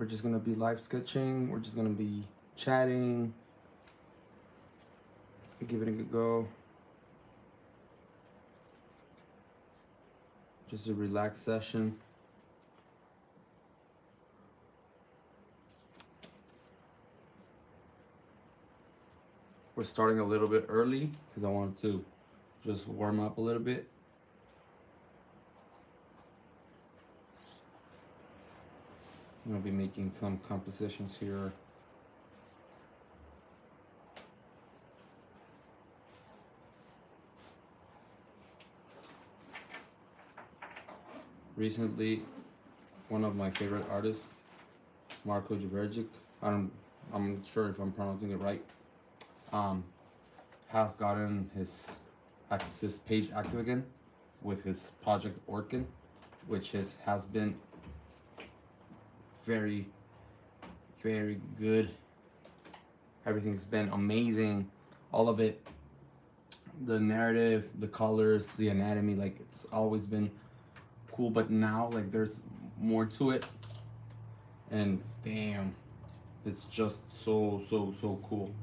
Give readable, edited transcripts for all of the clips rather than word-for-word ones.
We're just gonna be live sketching. We're just gonna be chatting. Give it a good go. Just a relaxed session. We're starting a little bit early because I wanted to just warm up a little bit. I'm gonna be making some compositions here. Recently, one of my favorite artists, Marco Javergic, I'm sure if I'm pronouncing it right, has gotten his page active again with his project Orkin, which has been very, very good. Everything's been amazing, all of it. The narrative, the colors, the anatomy, like it's always been cool, but now like there's more to it, and damn, it's just so cool.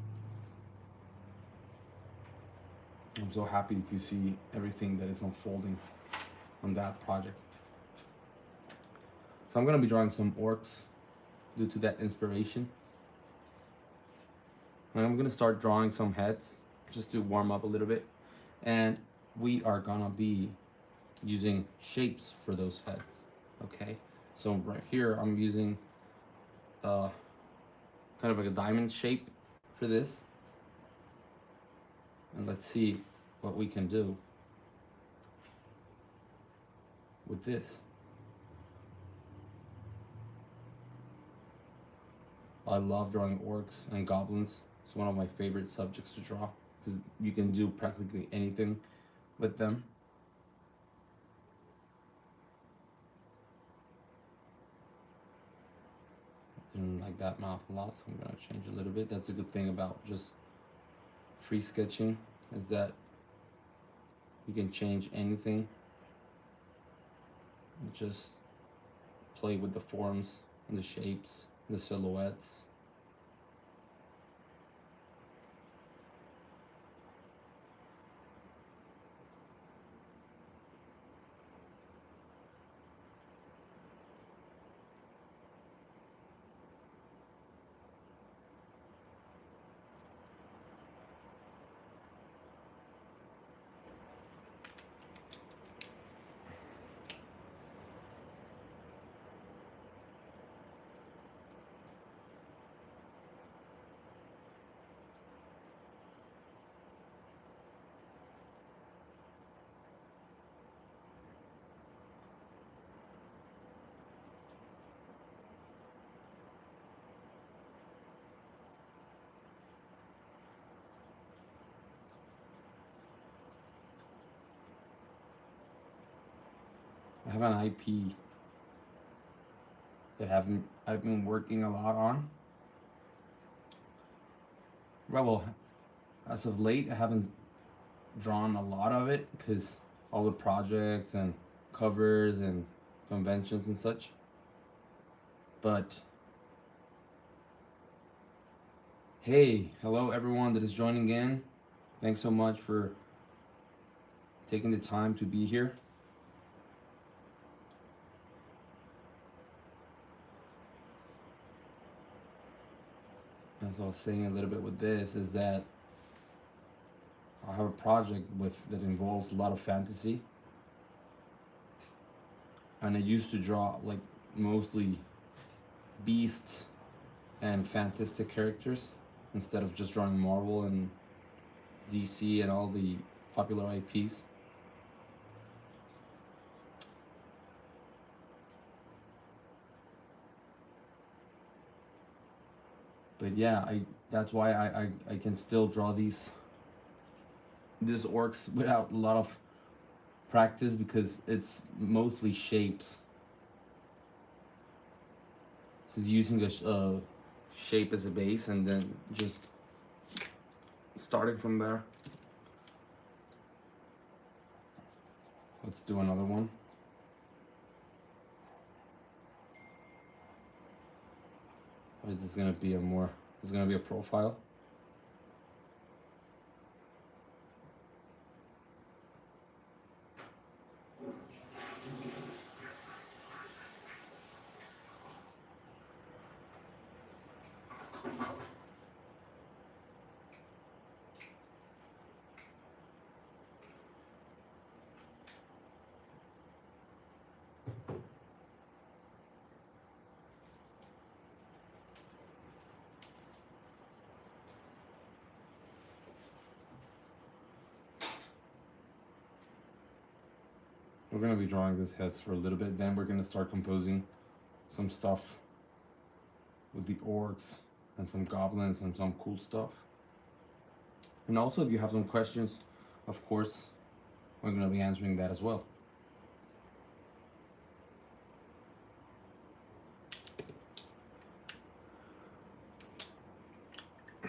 I'm so happy to see everything that is unfolding on that project. So I'm gonna be drawing some orcs due to that inspiration. And I'm gonna start drawing some heads just to warm up a little bit, and we are gonna be using shapes for those heads. Okay, so right here I'm using kind of like a diamond shape for this, and let's see what we can do with this. I love drawing orcs and goblins. It's one of my favorite subjects to draw because you can do practically anything with them. Didn't like that mouth a lot, so I'm gonna change a little bit. That's a good thing about just free sketching, is that you can change anything and just play with the forms and the shapes and the silhouettes. I have an IP that I've been working a lot on. Well, as of late, I haven't drawn a lot of it because all the projects and covers and conventions and such. But hey, hello everyone that is joining in. Thanks so much for taking the time to be here. As I was saying a little bit with this, is that I have a project that involves a lot of fantasy, and I used to draw like mostly beasts and fantastic characters instead of just drawing Marvel and DC and all the popular IPs. But yeah, that's why I can still draw these orcs without a lot of practice, because it's mostly shapes. This is using a shape as a base and then just starting from there. Let's do another one. It's gonna be a more, it's gonna be a profile. We're gonna be drawing these heads for a little bit, then we're gonna start composing some stuff with the orcs and some goblins and some cool stuff. And also, if you have some questions, of course, we're gonna be answering that as well.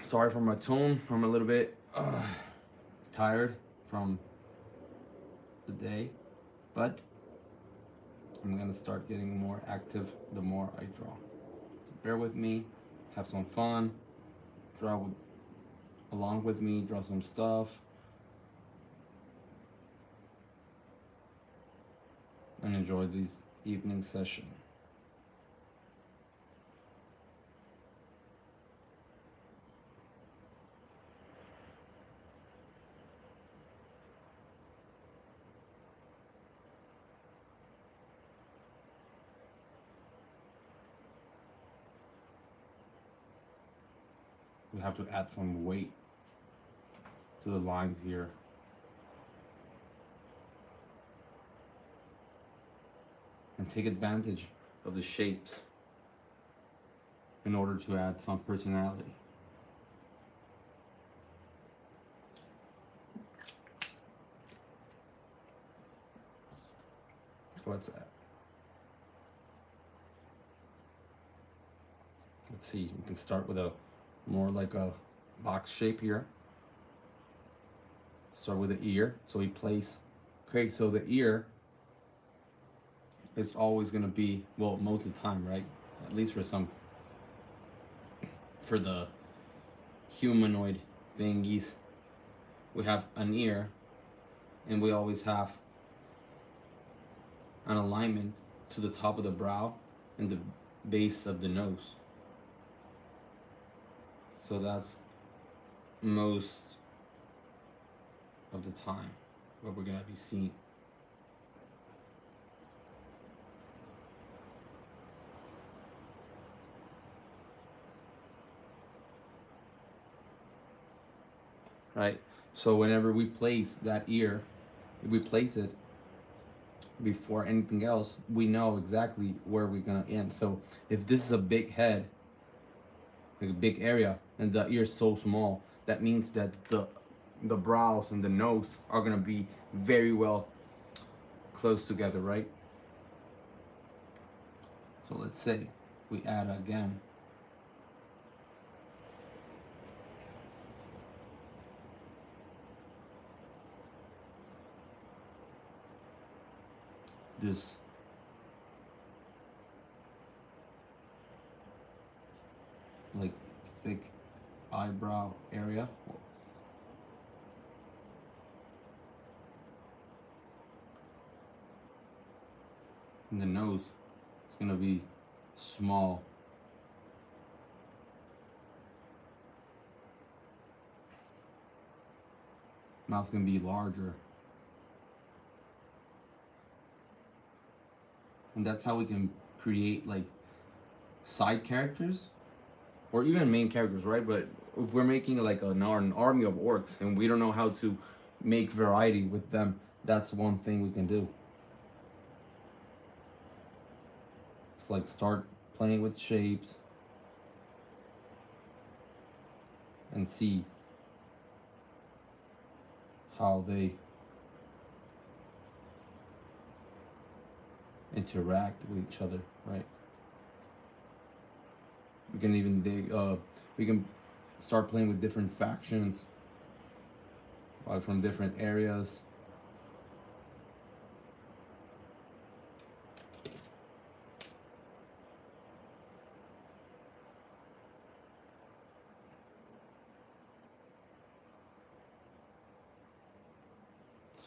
Sorry for my tone. I'm a little bit tired from the day, but I'm gonna start getting more active the more I draw. So bear with me, have some fun, draw along with me, draw some stuff, and enjoy this evening session. We have to add some weight to the lines here. And take advantage of the shapes in order to add some personality. Let's see, we can start with a more like a box shape here. Start with the ear. So we place, okay, so the ear is always gonna be, well, most of the time, right? At least for the humanoid thingies, we have an ear, and we always have an alignment to the top of the brow and the base of the nose. So that's most of the time what we're gonna be seeing. Right? So whenever we place that ear, if we place it before anything else, we know exactly where we're gonna end. So if this is a big head, like a big area, and the ear is so small, that means that the brows and the nose are gonna be very well close together, right? So let's say we add again this like big eyebrow area. And the nose is gonna be small. Mouth can be larger. And that's how we can create like side characters or even main characters, right? But if we're making like an army of orcs and we don't know how to make variety with them, that's one thing we can do. It's like start playing with shapes and see how they interact with each other, right? We can even we can start playing with different factions, like from different areas.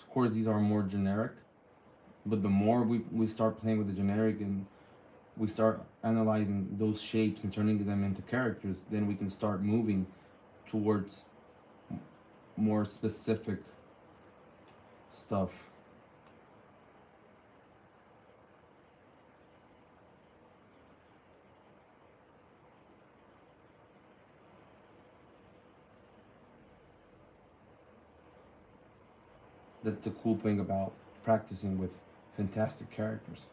Of course, these are more generic, but the more we start playing with the generic and we start analyzing those shapes and turning them into characters, then we can start moving towards more specific stuff. That's the cool thing about practicing with fantastic characters.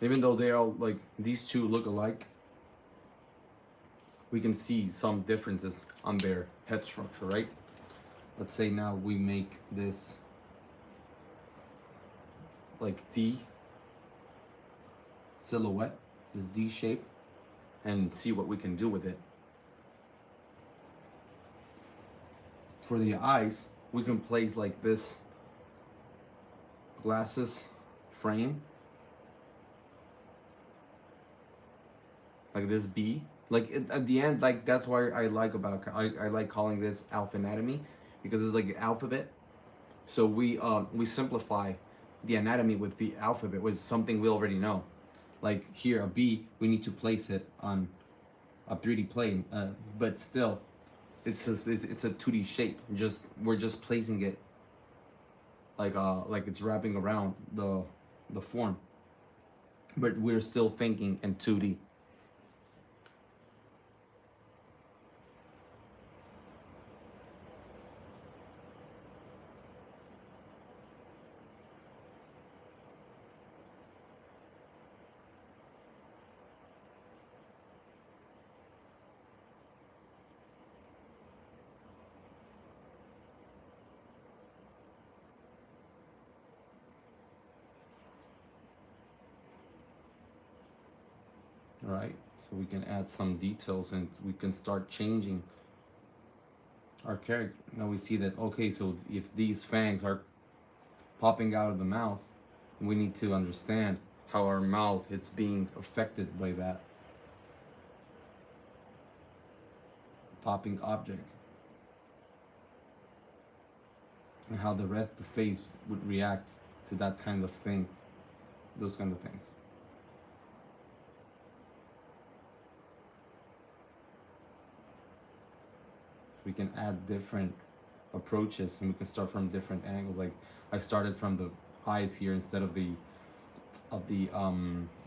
Even though they all like these two look alike, we can see some differences on their head structure, right? Let's say now we make this like D silhouette, this D shape, and see what we can do with it. For the eyes, we can place like this glasses frame, like this B. Like at the end, like that's why I like calling this alpha anatomy, because it's like alphabet. So we simplify the anatomy with the alphabet, with something we already know. Like here, a B, we need to place it on a 3D plane, but still, it's just it's a 2D shape. We're just placing it like it's wrapping around the form, but we're still thinking in 2D. Right? So we can add some details and we can start changing our character. Now we see that, okay, so if these fangs are popping out of the mouth, we need to understand how our mouth is being affected by that popping object, and how the rest of the face would react to that kind of things, those kind of things. We can add different approaches and we can start from different angles. Like I started from the eyes here instead of the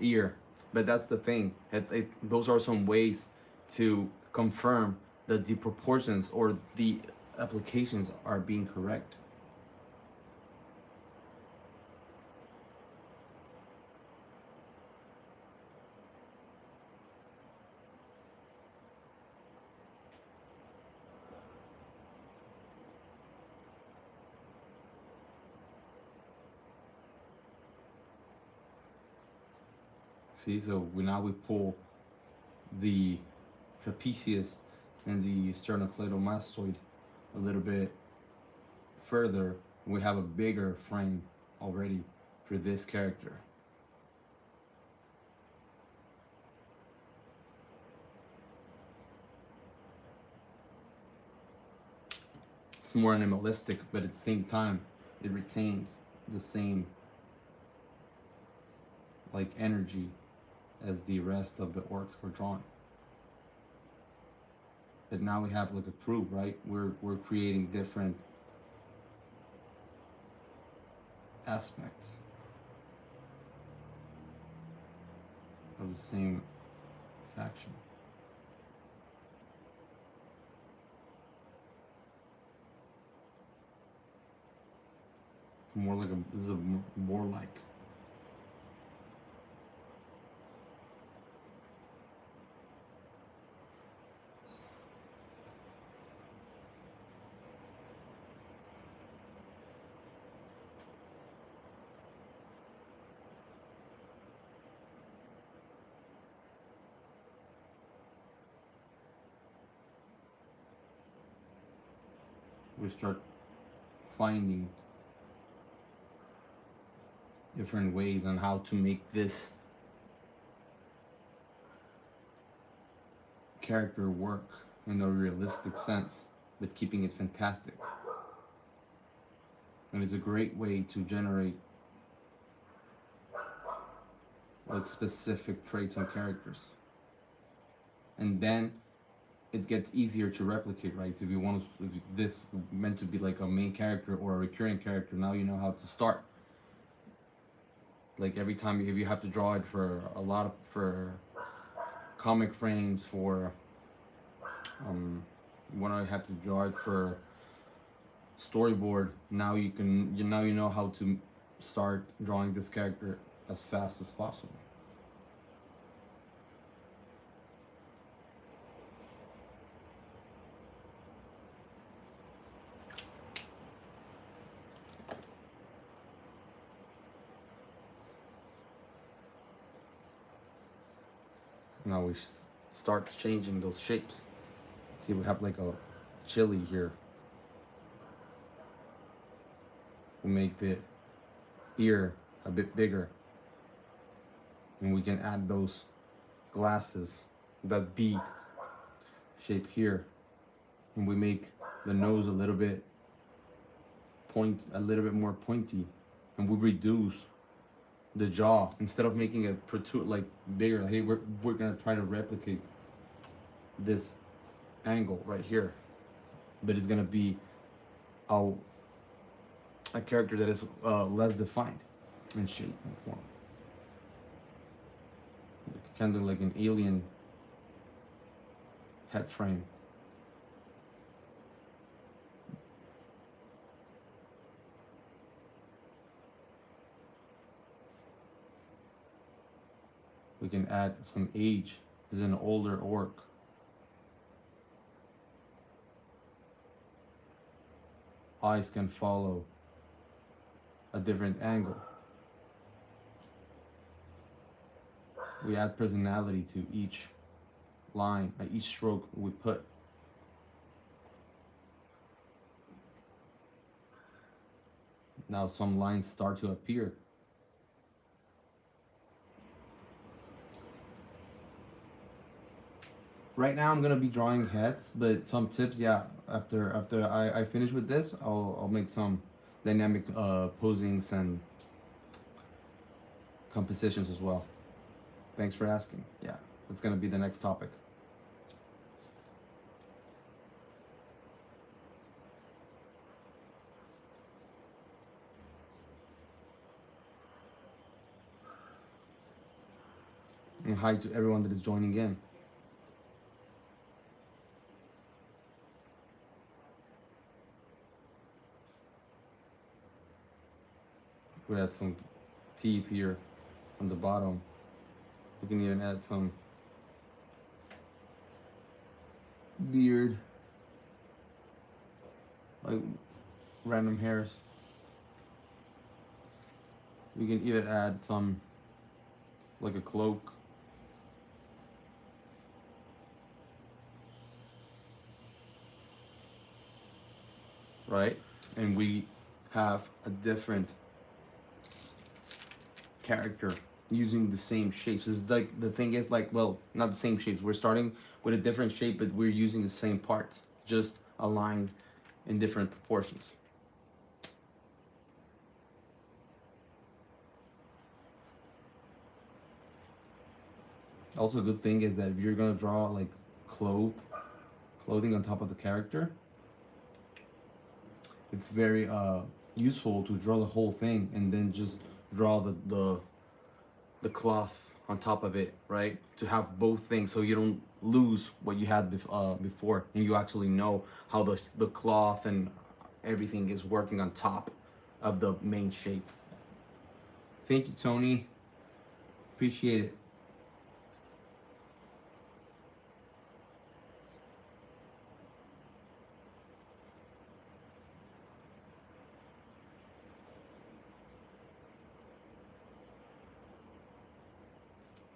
ear, but that's the thing. Those are some ways to confirm that the proportions or the applications are being correct. See, so now we pull the trapezius and the sternocleidomastoid a little bit further. We have a bigger frame already for this character. It's more animalistic, but at the same time, it retains the same like energy as the rest of the orcs were drawn. But now we have like a proof, right? We're creating different aspects of the same faction. More like this is a more like. we start finding different ways on how to make this character work in a realistic sense, but keeping it fantastic. And it's a great way to generate like specific traits on characters. And then it gets easier to replicate, right? So if you want to, if this meant to be like a main character or a recurring character, now you know how to start. Like every time, if you have to draw it for a lot of, for comic frames, for when I have to draw it for storyboard, now you know how to start drawing this character as fast as possible. Now we start changing those shapes. See, we have like a chili here. We'll make the ear a bit bigger. And we can add those glasses, that B shape here. And we make the nose a little bit more pointy. And we reduce the jaw. Instead of making it protrude like bigger, like, hey, we're gonna try to replicate this angle right here, but it's gonna be a character that is less defined in shape and form, kind of like an alien head frame. We can add some age. This is an older orc. Eyes can follow a different angle. We add personality to each line, each stroke we put. Now some lines start to appear. Right now I'm gonna be drawing heads, but some tips, yeah. After I finish with this, I'll make some dynamic posings and compositions as well. Thanks for asking. Yeah, that's gonna be the next topic. And hi to everyone that is joining in. We add some teeth here on the bottom. We can even add some beard, like random hairs. We can even add some, like a cloak. Right? And we have a different character using the same shapes. This is like, the thing is, like, well, not the same shapes. We're starting with a different shape, but we're using the same parts, just aligned in different proportions. Also, a good thing is that if you're gonna draw like clothing on top of the character, it's very useful to draw the whole thing and then just draw the cloth on top of it, right? To have both things, so you don't lose what you had before, and you actually know how the cloth and everything is working on top of the main shape. Thank you, Tony. Appreciate it.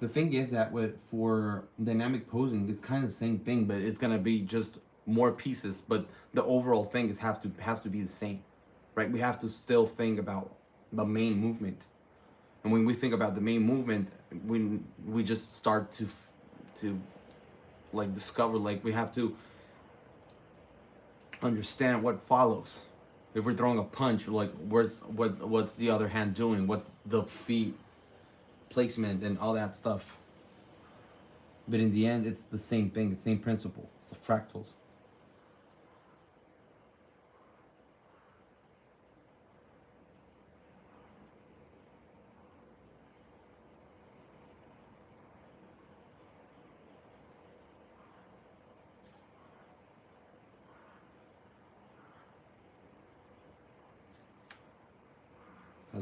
The thing is that for dynamic posing, it's kind of the same thing, but it's gonna be just more pieces, but the overall thing has to be the same, right? We have to still think about the main movement, and when we think about the main movement, when we just start to like discover, like we have to understand what follows. If we're throwing a punch, like what's the other hand doing? What's the feet placement and all that stuff? But in the end, it's the same thing, the same principle. It's the fractals.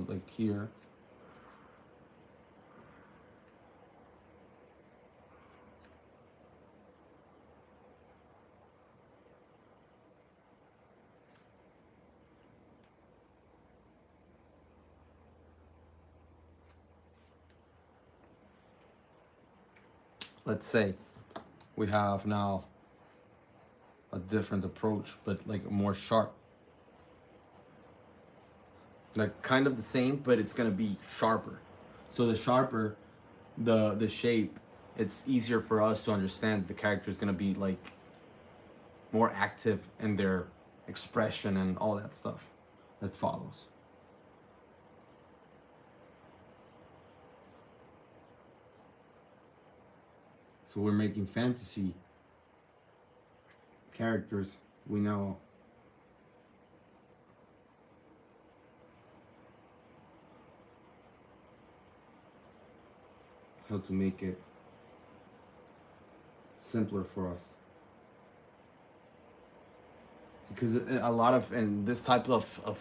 Like here. Let's say we have now a different approach, but like more sharp. Like kind of the same, but it's gonna be sharper. So the sharper the shape, it's easier for us to understand the character is gonna be like more active in their expression and all that stuff that follows. So we're making fantasy characters. We know how to make it simpler for us. Because a lot of, in this type of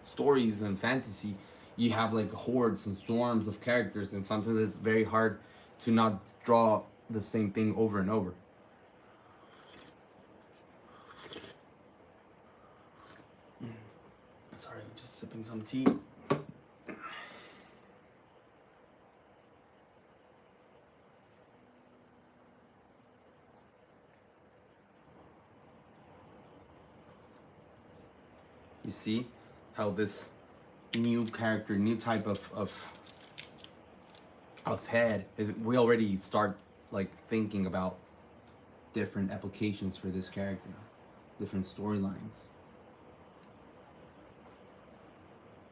stories and fantasy, you have like hordes and swarms of characters, and sometimes it's very hard to not draw the same thing over and over. Sorry, just sipping some tea. You see how this new character, new type of head, we already start like thinking about different applications for this character, different storylines.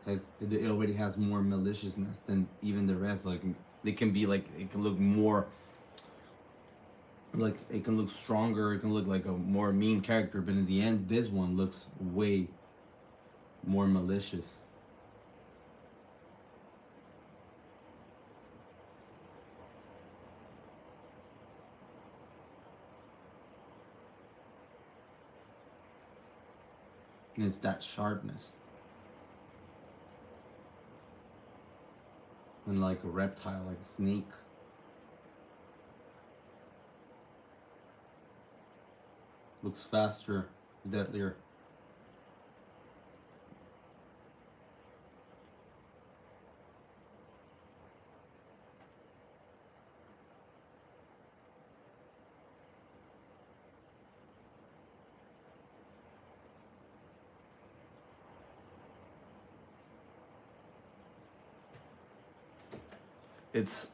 It already has more maliciousness than even the rest. Like they can be like, it can look more like, it can look stronger, it can look like a more mean character, but in the end this one looks way more malicious. And it's that sharpness. And like a reptile, like a snake. Looks faster, deadlier. It's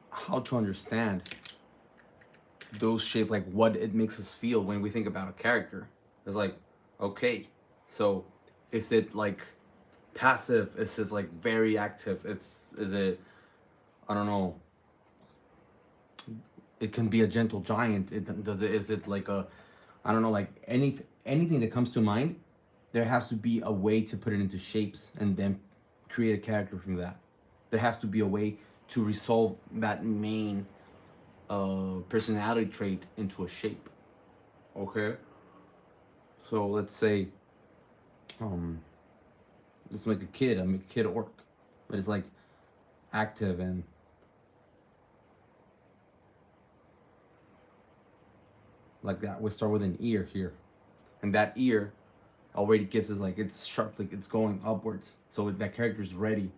how to understand those shapes, like what it makes us feel when we think about a character. It's like, okay, so is it like passive? Is it like very active? Is it, I don't know. It can be a gentle giant. Is it like a, I don't know, like anything that comes to mind. There has to be a way to put it into shapes and then create a character from that. There has to be a way to resolve that main personality trait into a shape. Okay. So let's say, let's make a kid. I make a kid orc, but it's like active and like that. We start with an ear here, and that ear already gives us like, it's sharp, like it's going upwards. So that character is ready.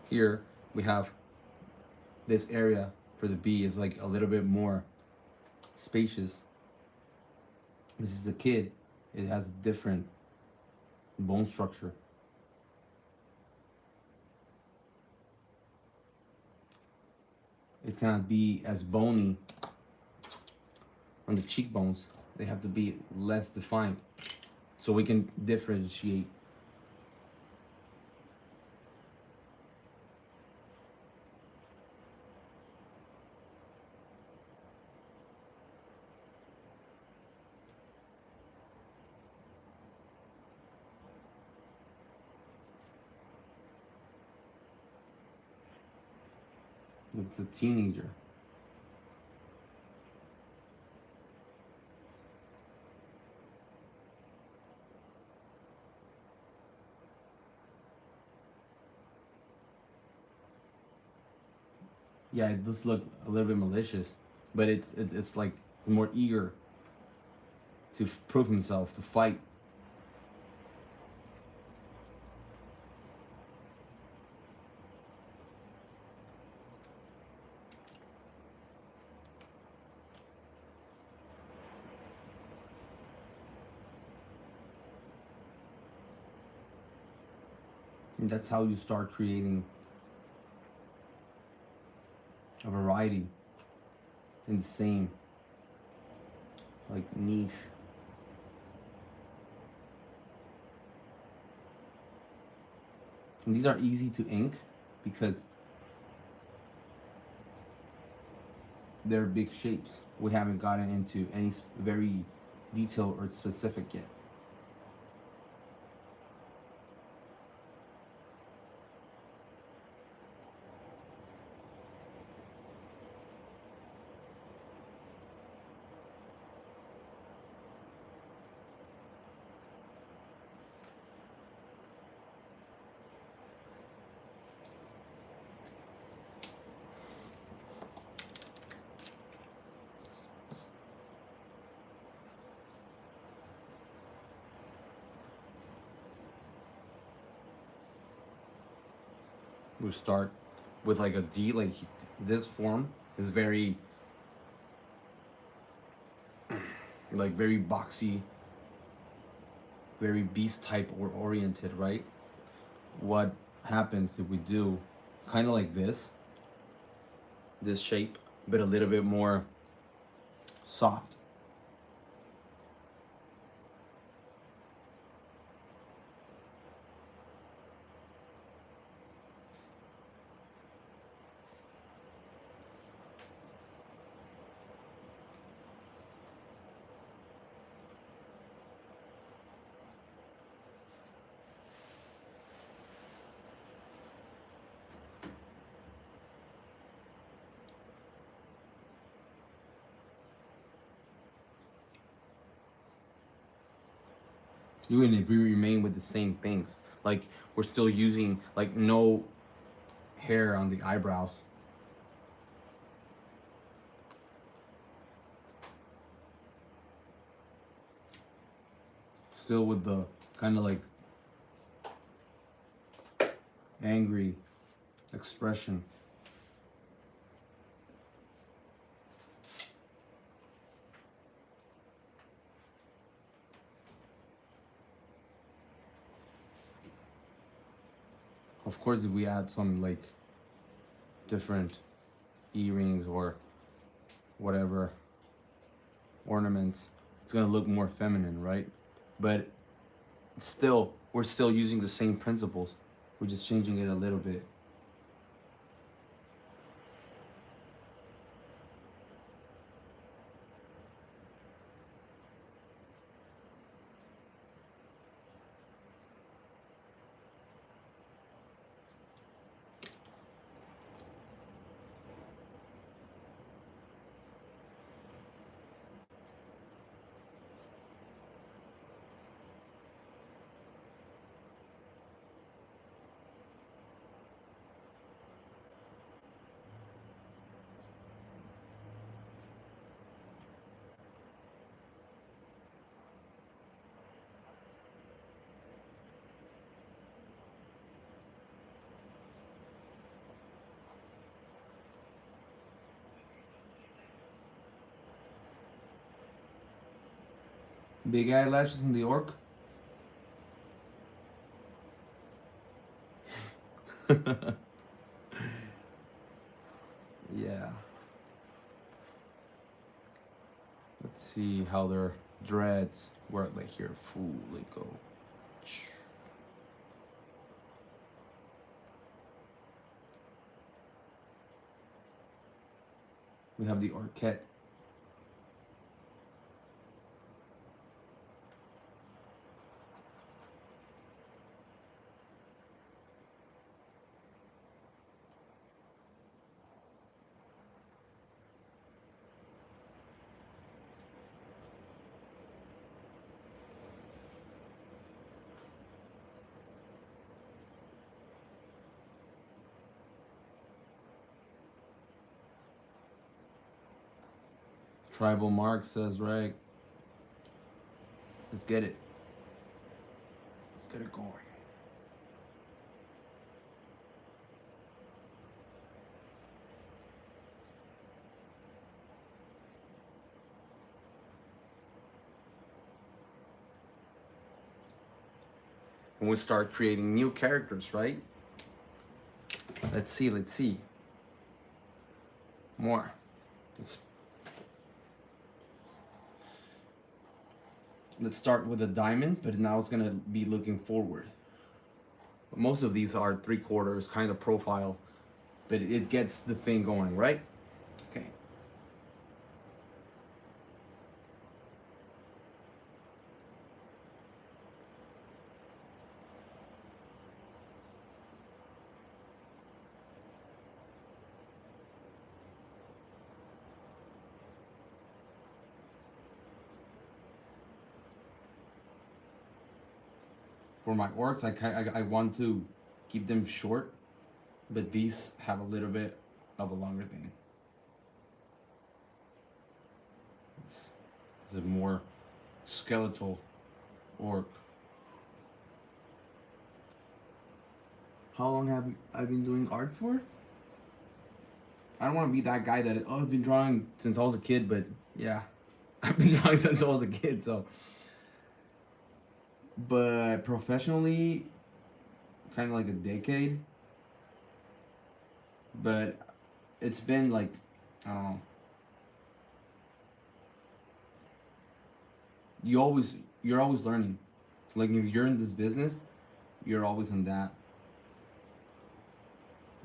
Here we have this area for the bee is like a little bit more spacious. This is a kid. It has a different bone structure. It cannot be as bony on the cheekbones. They have to be less defined so we can differentiate. It's a teenager. Yeah, it does look a little bit malicious, but it's like more eager to prove himself, to fight. And that's how you start creating a variety in the same like niche. And these are easy to ink because they're big shapes. We haven't gotten into any very detailed or specific yet. We start with like a D, like this form is very like very boxy, very beast type or oriented, right? What happens if we do kind of like this shape, but a little bit more soft? Even if we remain with the same things, like we're still using like no hair on the eyebrows, still with the kind of like angry expression. Of course, if we add some like different earrings or whatever ornaments, it's gonna look more feminine, right? But still, we're still using the same principles. We're just changing it a little bit. Big eyelashes in the orc. Yeah. Let's see how their dreads work. Like here, fool, let go. We have the orchette. Tribal mark, says Reg. Let's get it. Let's get it going. And we start creating new characters, right? Let's see, let's see. More. Let's start with a diamond, but now it's gonna be looking forward. Most of these are 3/4 kind of profile, but it gets the thing going, right? Okay. For my orcs, I want to keep them short, but these have a little bit of a longer thing. It's a more skeletal orc. How long have I been doing art for? I don't want to be that guy that, oh, I've been drawing since I was a kid, but yeah, I've been drawing since I was a kid, so. But professionally, kind of like a decade. But it's been like, I don't know. You're always learning. Like if you're in this business, you're always in that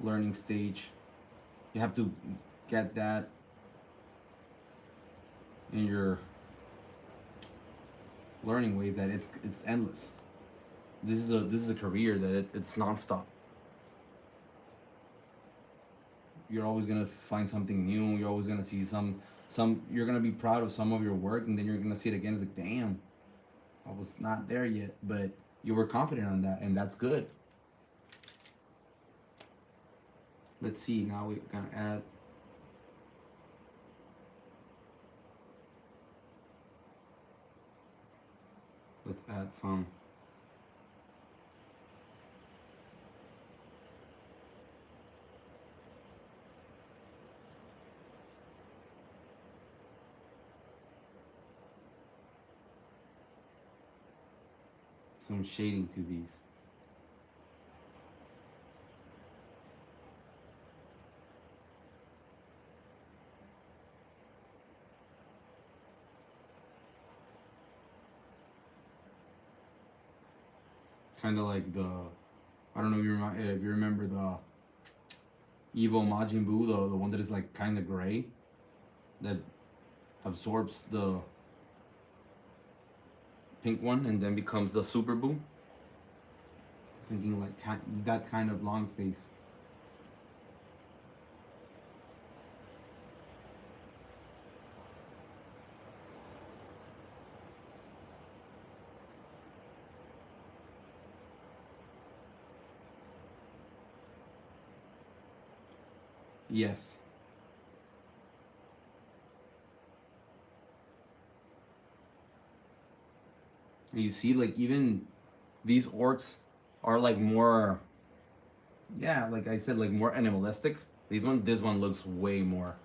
learning stage. You have to get that in your learning ways that it's endless. This is a career that it's nonstop. You're always gonna find something new. You're always gonna see some. You're gonna be proud of some of your work, and then you're gonna see it again. It's like, damn, I was not there yet, but you were confident on that, and that's good. Let's see. Now we're gonna add. Let's add some. Some shading to these. Kind of like the, I don't know if you remember the evil Majin Buu, the one that is like kind of gray, that absorbs the pink one and then becomes the Super Buu. Thinking like that kind of long face. Yes. And you see, like even these orcs are like more, yeah, like I said, like more animalistic. This one looks way more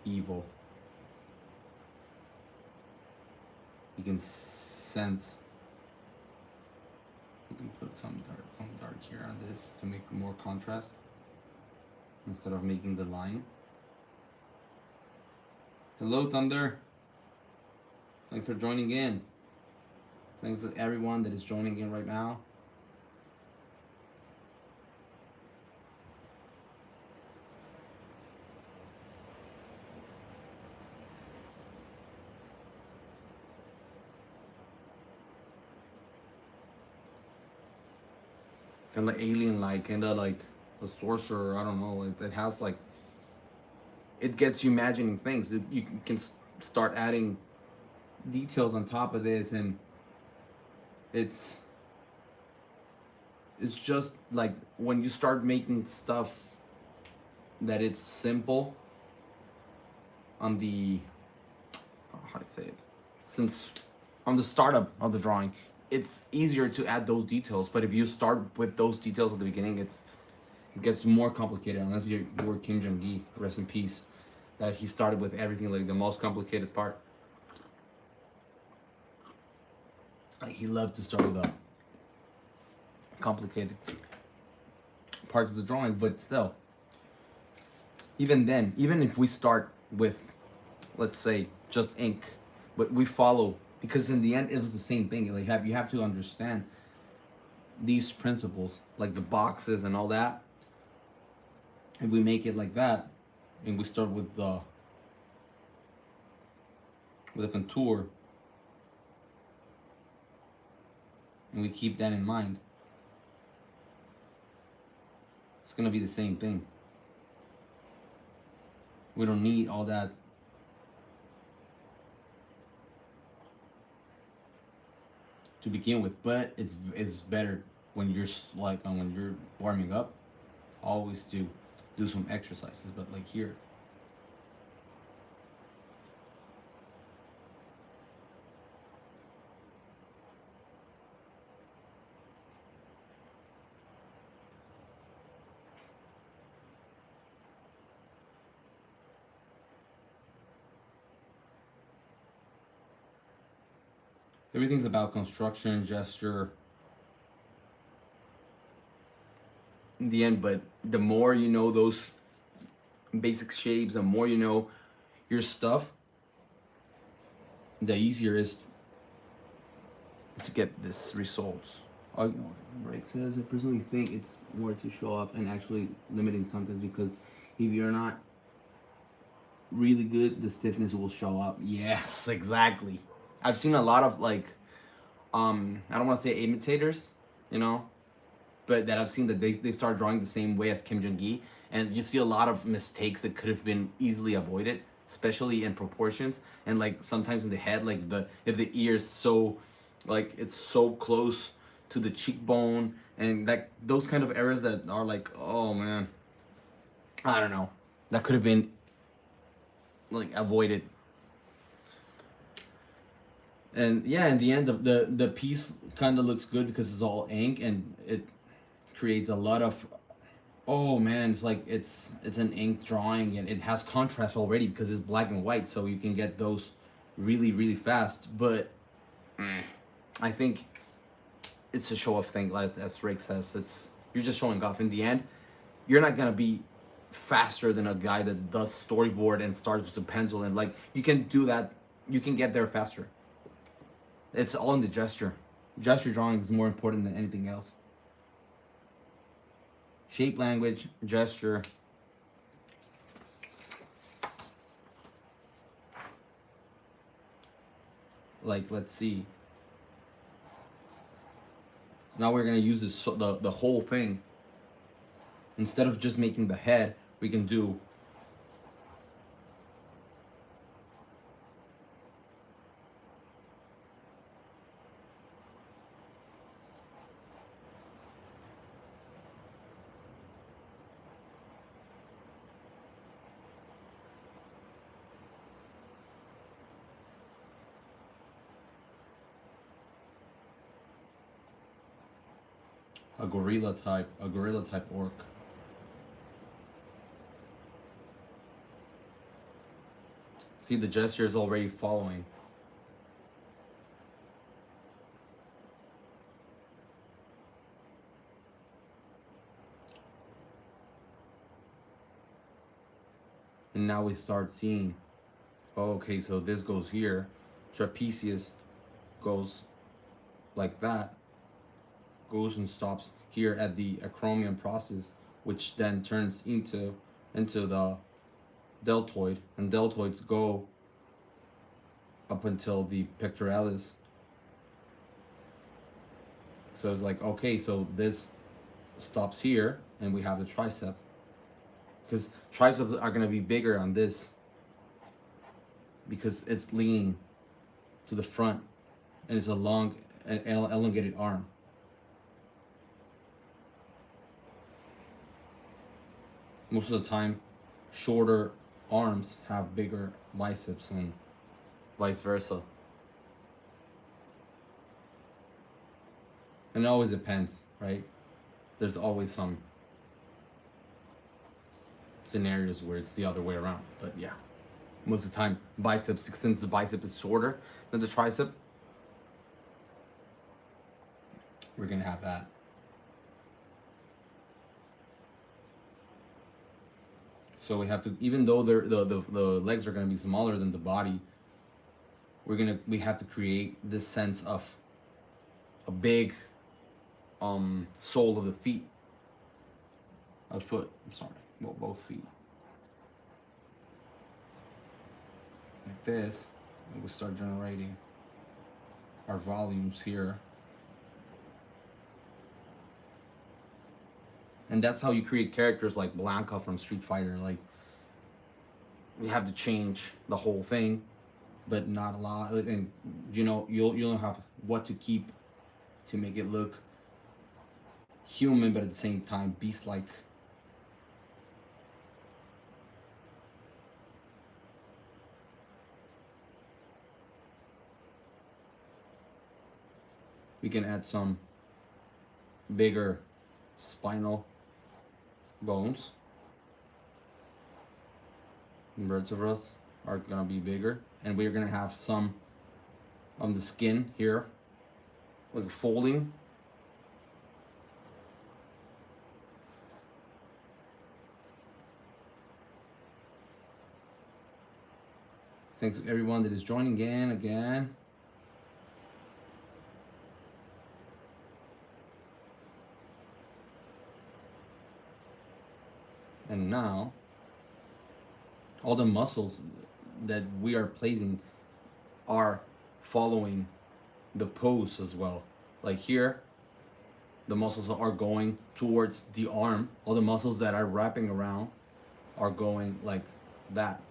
evil. You can sense. You can put some dark here on this to make more contrast instead of making the line. Hello, Thunder. Thanks for joining in. Thanks to everyone that is joining in right now. Kind of like alien-like, kind of like a sorcerer. I don't know. It has like, it gets you imagining things. You can start adding details on top of this, and it's just like when you start making stuff that it's simple on the, how do you say it, since on the startup of the drawing, it's easier to add those details. But if you start with those details at the beginning, it gets more complicated. Unless you were Kim Jong-gi, rest in peace, that he started with everything, like the most complicated part. Like, he loved to start with the complicated parts of the drawing. But still, even then, even if we start with, let's say, just ink, but we follow, because in the end it was the same thing. Like, you have to understand these principles, like the boxes and all that. If we make it like that, and we start with the contour, and we keep that in mind, it's gonna be the same thing. We don't need all that to begin with, but it's better when you're like when you're warming up, always to do some exercises. But like here, everything's about construction, gesture in the end. But the more you know those basic shapes, the more you know your stuff, the easier it is to get this results. Right says, I personally think it's more to show off and actually limiting sometimes, because if you're not really good, the stiffness will show up. Yes, exactly. I've seen a lot of like, I don't want to say imitators, you know, but that I've seen that they start drawing the same way as Kim Jong-gi, and you see a lot of mistakes that could have been easily avoided, especially in proportions, and like sometimes in the head, like if the ear is so, like it's so close to the cheekbone, and like those kind of errors that are like, oh man, I don't know, that could have been like avoided. And yeah, in the end, the piece kind of looks good because it's all ink, and it creates a lot of, oh man, it's like it's an ink drawing, and it has contrast already because it's black and white, so you can get those really fast. But I think it's a show off thing, as Rick says. You're just showing off. In the end, you're not gonna be faster than a guy that does storyboard and starts with a pencil, and like you can do that, you can get there faster. It's all in the gesture. Gesture drawing is more important than anything else. Shape language, gesture. Like, let's see. Now we're gonna use this, the whole thing. Instead of just making the head, we can do a gorilla type orc. See, the gesture is already following. And now we start seeing, oh, okay, so this goes here. Trapezius goes like that, goes and stops here at the acromion process, which then turns into the deltoid, and deltoids go up until the pectoralis. So it's like, okay, so this stops here, and we have the tricep, because triceps are going to be bigger on this because it's leaning to the front and it's a long and elongated arm. Most of the time, shorter arms have bigger biceps and vice versa. And it always depends, right? There's always some scenarios where it's the other way around, but yeah, most of the time, biceps, since the bicep is shorter than the tricep, we're gonna have that. So we have to, even though the legs are gonna be smaller than the body, we have to create this sense of a big sole of the feet, of foot. I'm sorry, well, both feet, like this, and we start generating our volumes here. And that's how you create characters like Blanca from Street Fighter. Like, you have to change the whole thing, but not a lot. And you know, you'll have what to keep to make it look human, but at the same time beast-like. We can add some bigger spinal bones. Vertebrae are gonna be bigger, and we're gonna have some on the skin here, like folding. Thanks to everyone that is joining again. And now, all the muscles that we are placing are following the pose as well. Like here, the muscles are going towards the arm. All the muscles that are wrapping around are going like that.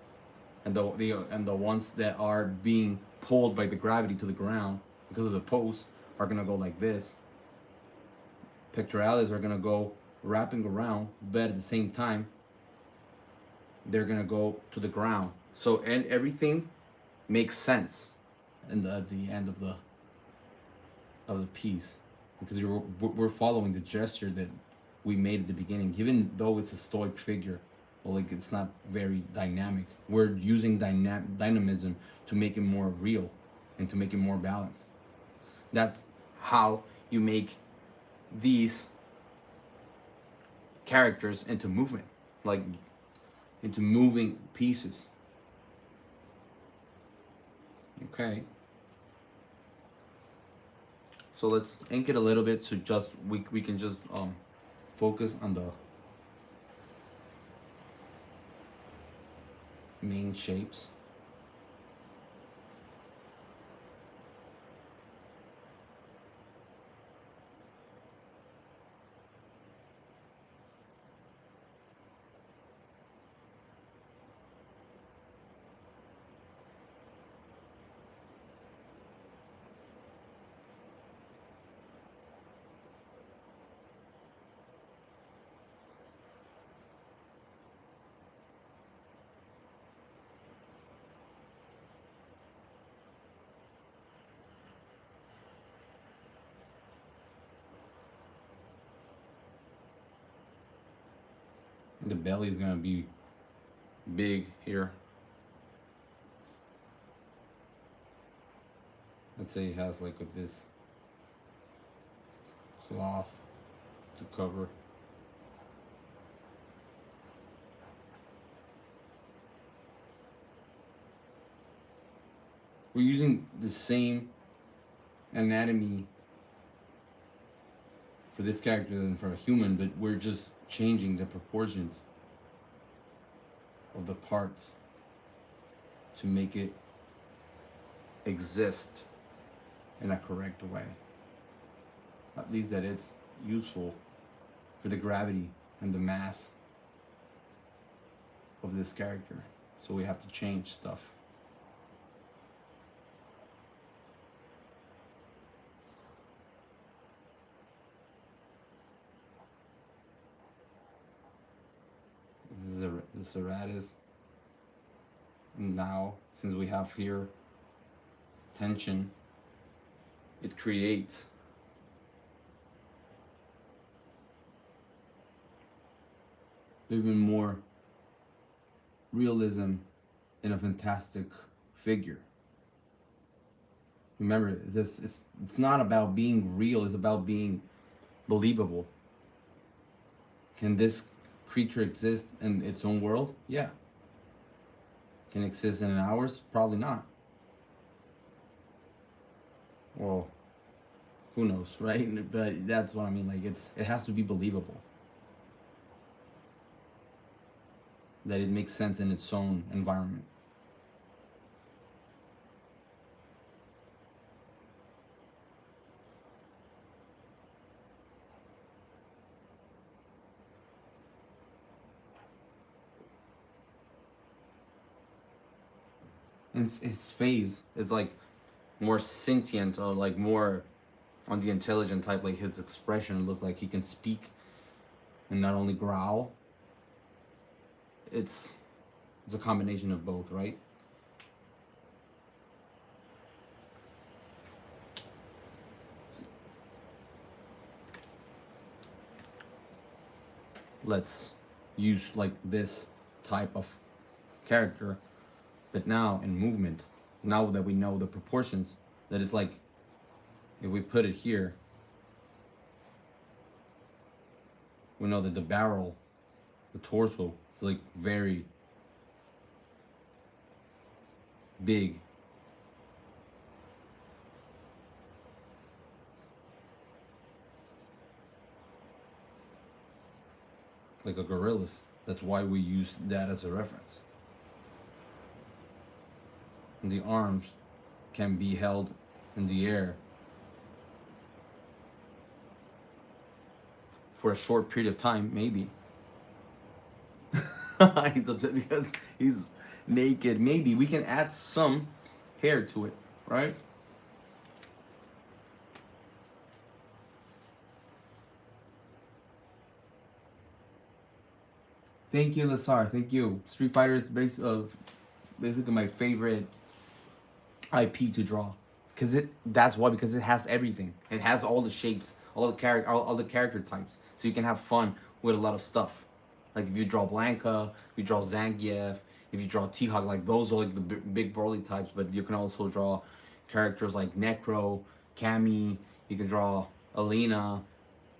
And the ones that are being pulled by the gravity to the ground because of the pose are gonna go like this. Pectoralis are gonna go wrapping around, but at the same time, they're gonna go to the ground. So, and everything makes sense at the end of the piece, because we're following the gesture that we made at the beginning. Even though it's a stoic figure, well, like, it's not very dynamic. We're using dynamism to make it more real and to make it more balanced. That's how you make these characters into movement, like into moving pieces. Okay. So let's ink it a little bit to just we can just focus on the main shapes. The belly is gonna be big here. Let's say it has like this cloth to cover. We're using the same anatomy for this character than for a human, but we're just changing the proportions of the parts to make it exist in a correct way. At least that it's useful for the gravity and the mass of this character. So we have to change stuff. This is the serratus. And now, since we have here tension, it creates even more realism in a fantastic figure. Remember, it's not about being real, it's about being believable. Can this creature exist in its own world? Yeah. Can it exist in ours? Probably not. Well, who knows, right? But that's what I mean. Like, it has to be believable. That it makes sense in its own environment. And his face is like more sentient, or like more on the intelligent type. Like his expression looked like he can speak and not only growl. It's a combination of both, right? Let's use like this type of character, but now in movement. Now that we know the proportions, that it's like, if we put it here, we know that the barrel, the torso, is like very big. Like a gorilla's. That's why we use that as a reference. And the arms can be held in the air for a short period of time, maybe. He's upset because he's naked. Maybe we can add some hair to it, right? Thank you, Lazar. Thank you. Street Fighter is basically my favorite IP to draw, because that's why, because it has everything. It has all the shapes, all the character types, so you can have fun with a lot of stuff. Like if you draw Blanca, if you draw Zangief, if you draw T-Hawk, like those are like the big burly types. But you can also draw characters like Necro, Cammy. You can draw Alina,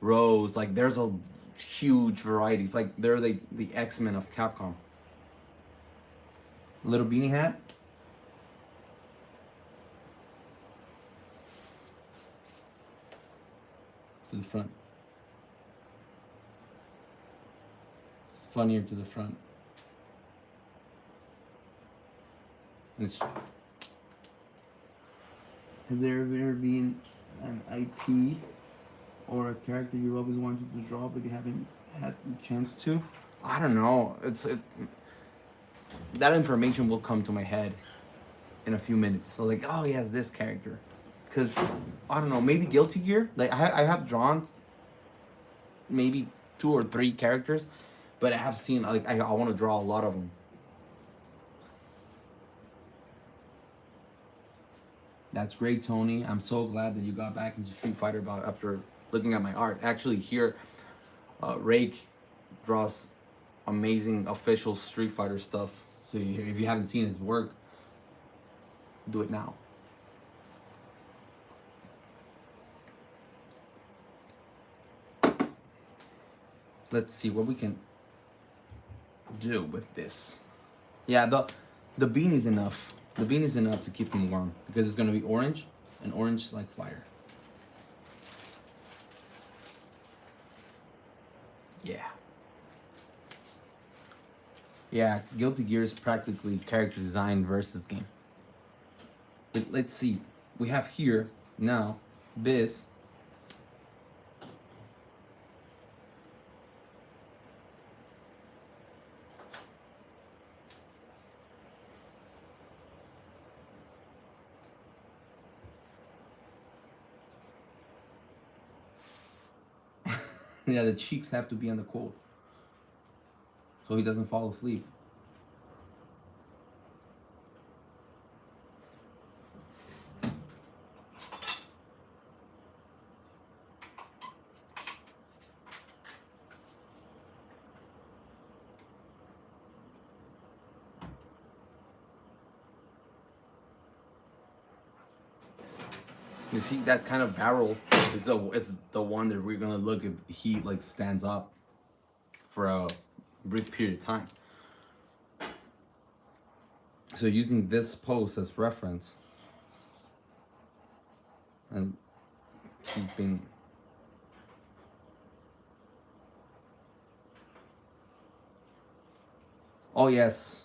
Rose. Like there's a huge variety. It's like they're the X-Men of Capcom. Little beanie hat. To the front. Funnier to the front. And has there ever been an IP or a character you always wanted to draw but you haven't had the chance to? I don't know. That information will come to my head in a few minutes. So like, oh yes, this character. Because, I don't know, maybe Guilty Gear? Like, I have drawn maybe 2 or 3 characters, but I have seen, like, I want to draw a lot of them. That's great, Tony. I'm so glad that you got back into Street Fighter after looking at my art. Actually, here, Rake draws amazing official Street Fighter stuff. So if you haven't seen his work, do it now. Let's see what we can do with this. Yeah, the beanie's enough. The bean is enough to keep him warm because it's gonna be orange, and orange like fire. Yeah. Yeah, Guilty Gear is practically character design versus game. But let's see. We have here now this. Yeah, the cheeks have to be on the cold so he doesn't fall asleep. You see that kind of barrel is the one that we're gonna look if he like stands up for a brief period of time. So using this pose as reference and keeping oh yes,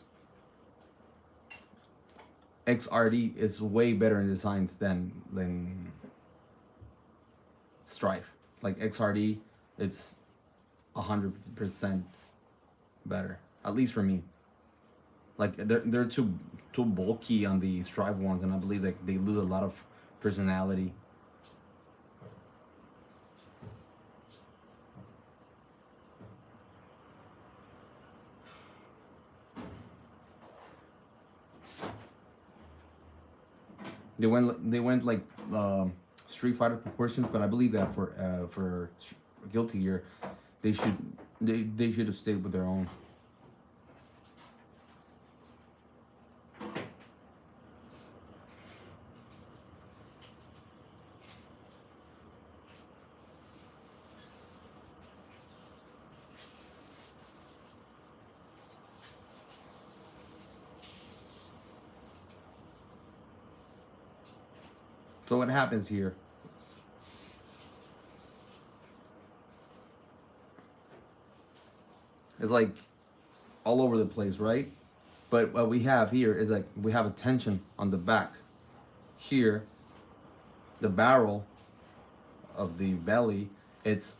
XRD is way better in designs than Strife. Like XRD, it's 100% better, at least for me. Like they're too bulky on the Strive ones, and I believe like they lose a lot of personality. They went like Street Fighter proportions, but I believe that for Guilty Gear, they should have stayed with their own. So what happens here? It's like all over the place, right? But what we have here is like we have a tension on the back. Here, the barrel of the belly, it's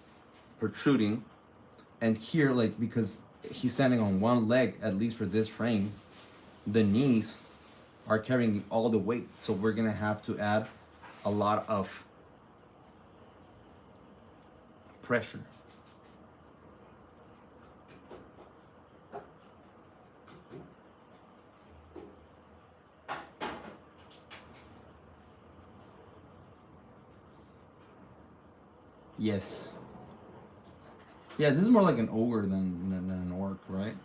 protruding, and here, like because he's standing on one leg, at least for this frame, the knees are carrying all the weight. So we're gonna have to add a lot of pressure. Yes. Yeah, this is more like an ogre than an orc, right?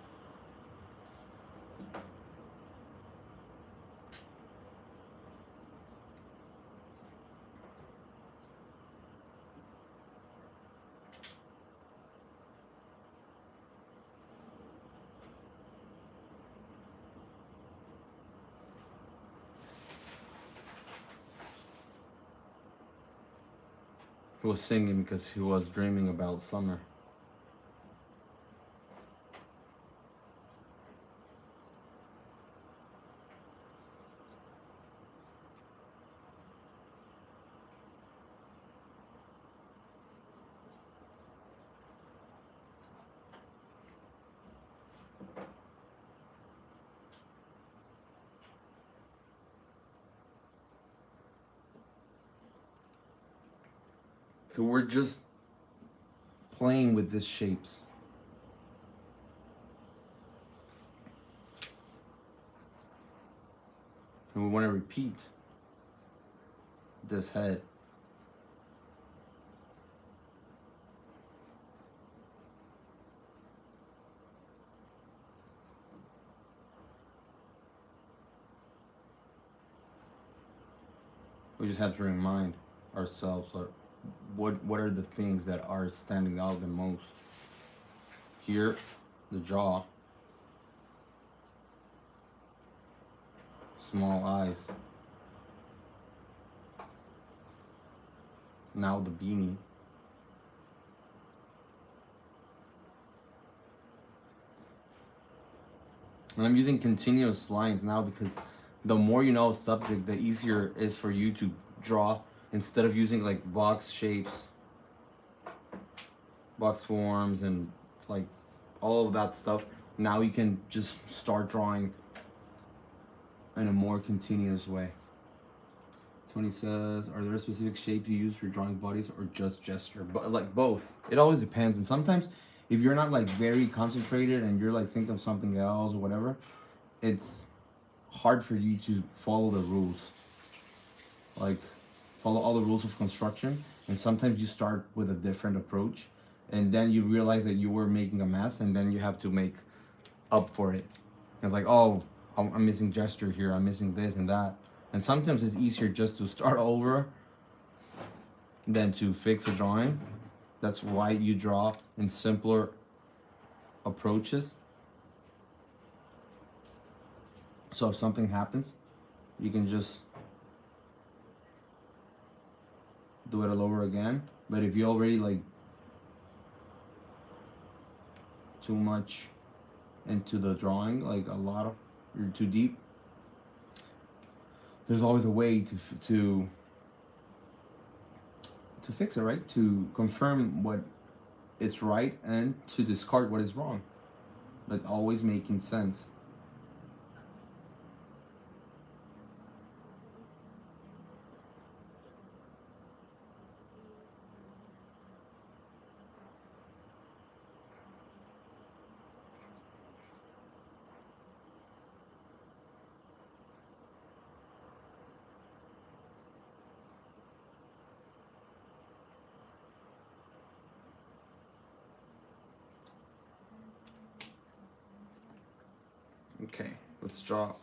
He was singing because he was dreaming about summer. So we're just playing with these shapes. And we want to repeat this head. We just have to remind ourselves what are the things that are standing out the most. Here, the jaw. small eyes. Now the beanie. And I'm using continuous lines now because the more you know a subject, the easier it is for you to draw instead of using like box shapes, box forms, and like all of that stuff. Now you can just start drawing in a more continuous way. Tony says, are there specific shapes you use for drawing bodies or just gesture? But like both. It always depends. And sometimes if you're not like very concentrated and you're like thinking of something else or whatever, it's hard for you to follow the rules. Like follow all the rules of construction. And sometimes you start with a different approach and then you realize that you were making a mess and then you have to make up for it. It's like, oh, I'm missing gesture here, I'm missing this and that. And sometimes it's easier just to start over than to fix a drawing. That's why you draw in simpler approaches. So if something happens, you can just do it all over again. But if you already like too much into the drawing, like a lot of, you're too deep, there's always a way to fix it, right? To confirm what is right and to discard what is wrong, but always making sense. Okay, let's draw.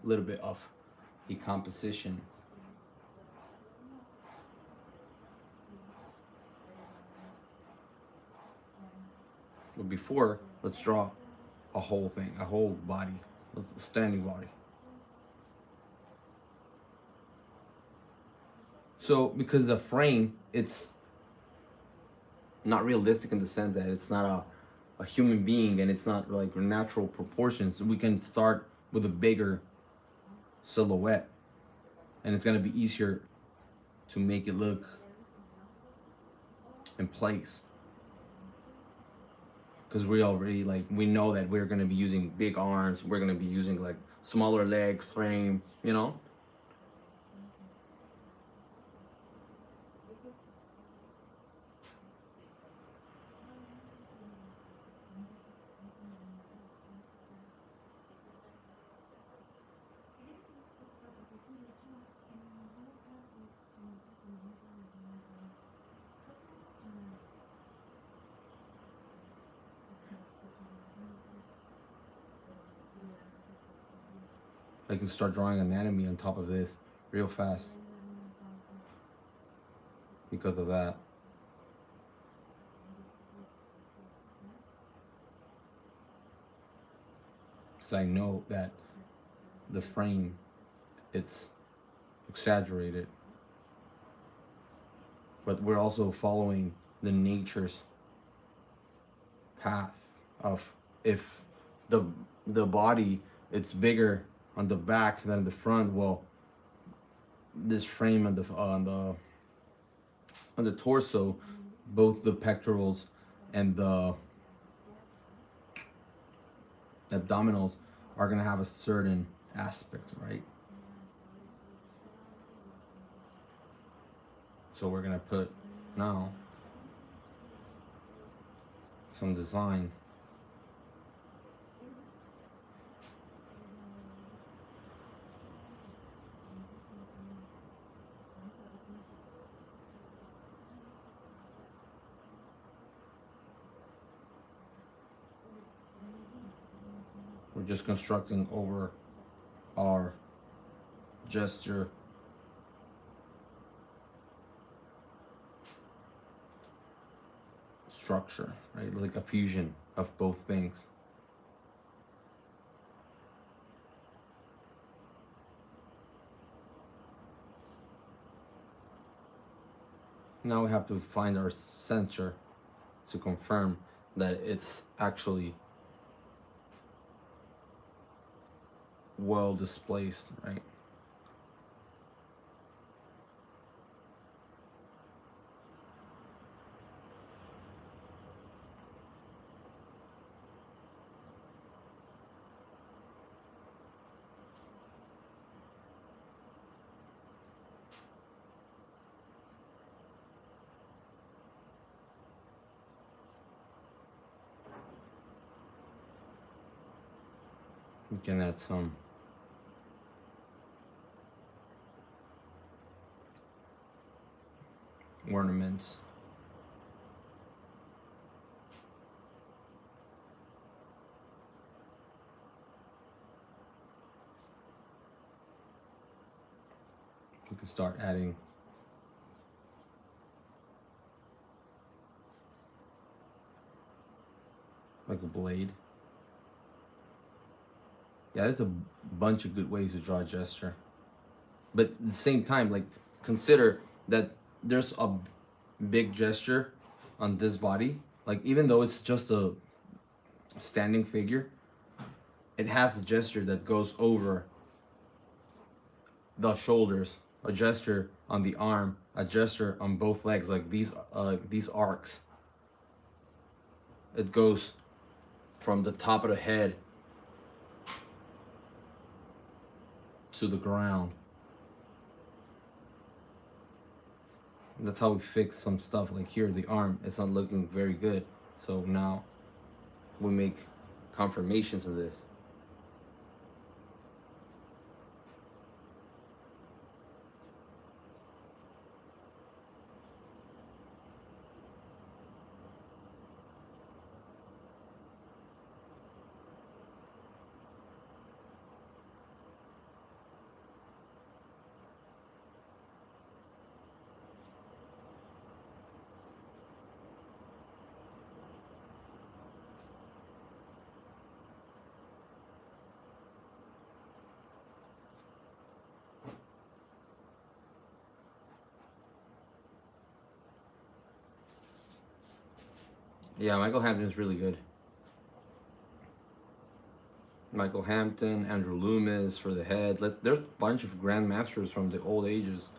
A little bit of the composition. But before, let's draw a whole thing, a whole body, a standing body. So because the frame, it's not realistic in the sense that it's not a human being and it's not like natural proportions. We can start with a bigger silhouette and it's gonna be easier to make it look in place. Because we already like, we know that we're gonna be using big arms, we're gonna be using like smaller legs, frame, you know? I can start drawing anatomy on top of this real fast because of that. Because I know that the frame, it's exaggerated, but we're also following the nature's path of, if the body, it's bigger on the back than the front, well, this frame on the torso, both the pectorals and the abdominals are gonna have a certain aspect, right? So we're gonna put now some design. We're just constructing over our gesture structure, right? Like a fusion of both things. Now we have to find our center to confirm that it's actually well displaced, right? We can add some ornaments. We can start adding like a blade. Yeah, there's a bunch of good ways to draw a gesture. But at the same time, like, consider that there's a big gesture on this body. Like, even though it's just a standing figure, it has a gesture that goes over the shoulders, a gesture on the arm, a gesture on both legs, like these arcs. It goes from the top of the head to the ground. That's how we fix some stuff. Like here, the arm is not looking very good. So now we make confirmations of this. Yeah, Michael Hampton is really good. Michael Hampton, Andrew Loomis for the head. There's a bunch of grandmasters from the old ages,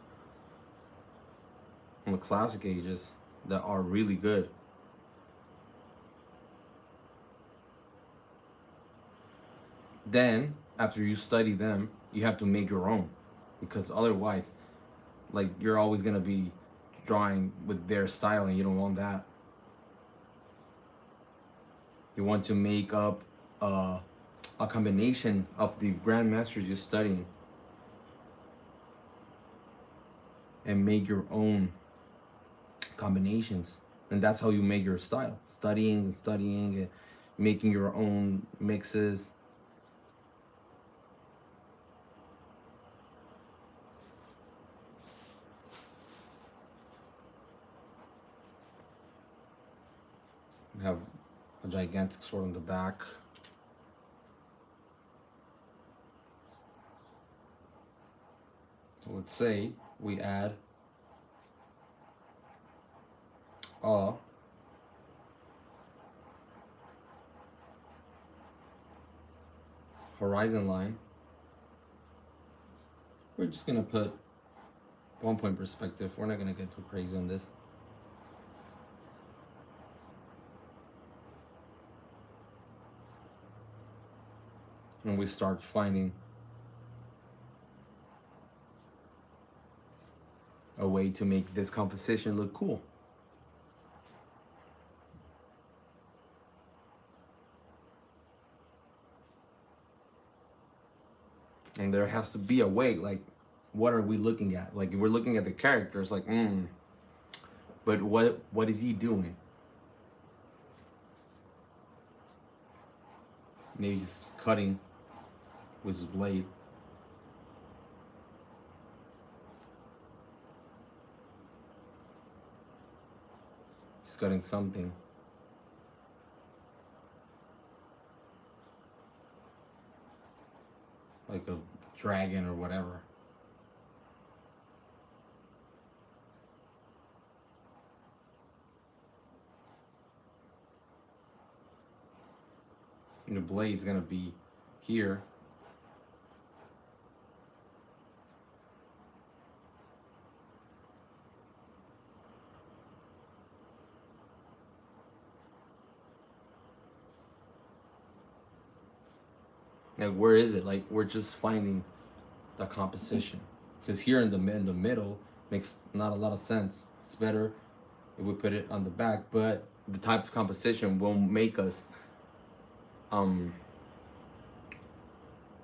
from the classic ages, that are really good. Then, after you study them, you have to make your own, because otherwise, like, you're always gonna be drawing with their style, and you don't want that. You want to make up a combination of the grandmasters you're studying and make your own combinations, and that's how you make your style. Studying and studying and making your own mixes. We have a gigantic sword on the back. So let's say we add a horizon line. We're just gonna put 1 point perspective. We're not gonna get too crazy on this. And we start finding a way to make this composition look cool. And there has to be a way, like, what are we looking at? Like, we're looking at the characters, like, but what is he doing? Maybe he's cutting with his blade. He's cutting something. like a dragon or whatever. And the blade's gonna be here. Like, where is it? Like, we're just finding the composition, because here in the middle makes not a lot of sense. It's better if we put it on the back, but the type of composition will make us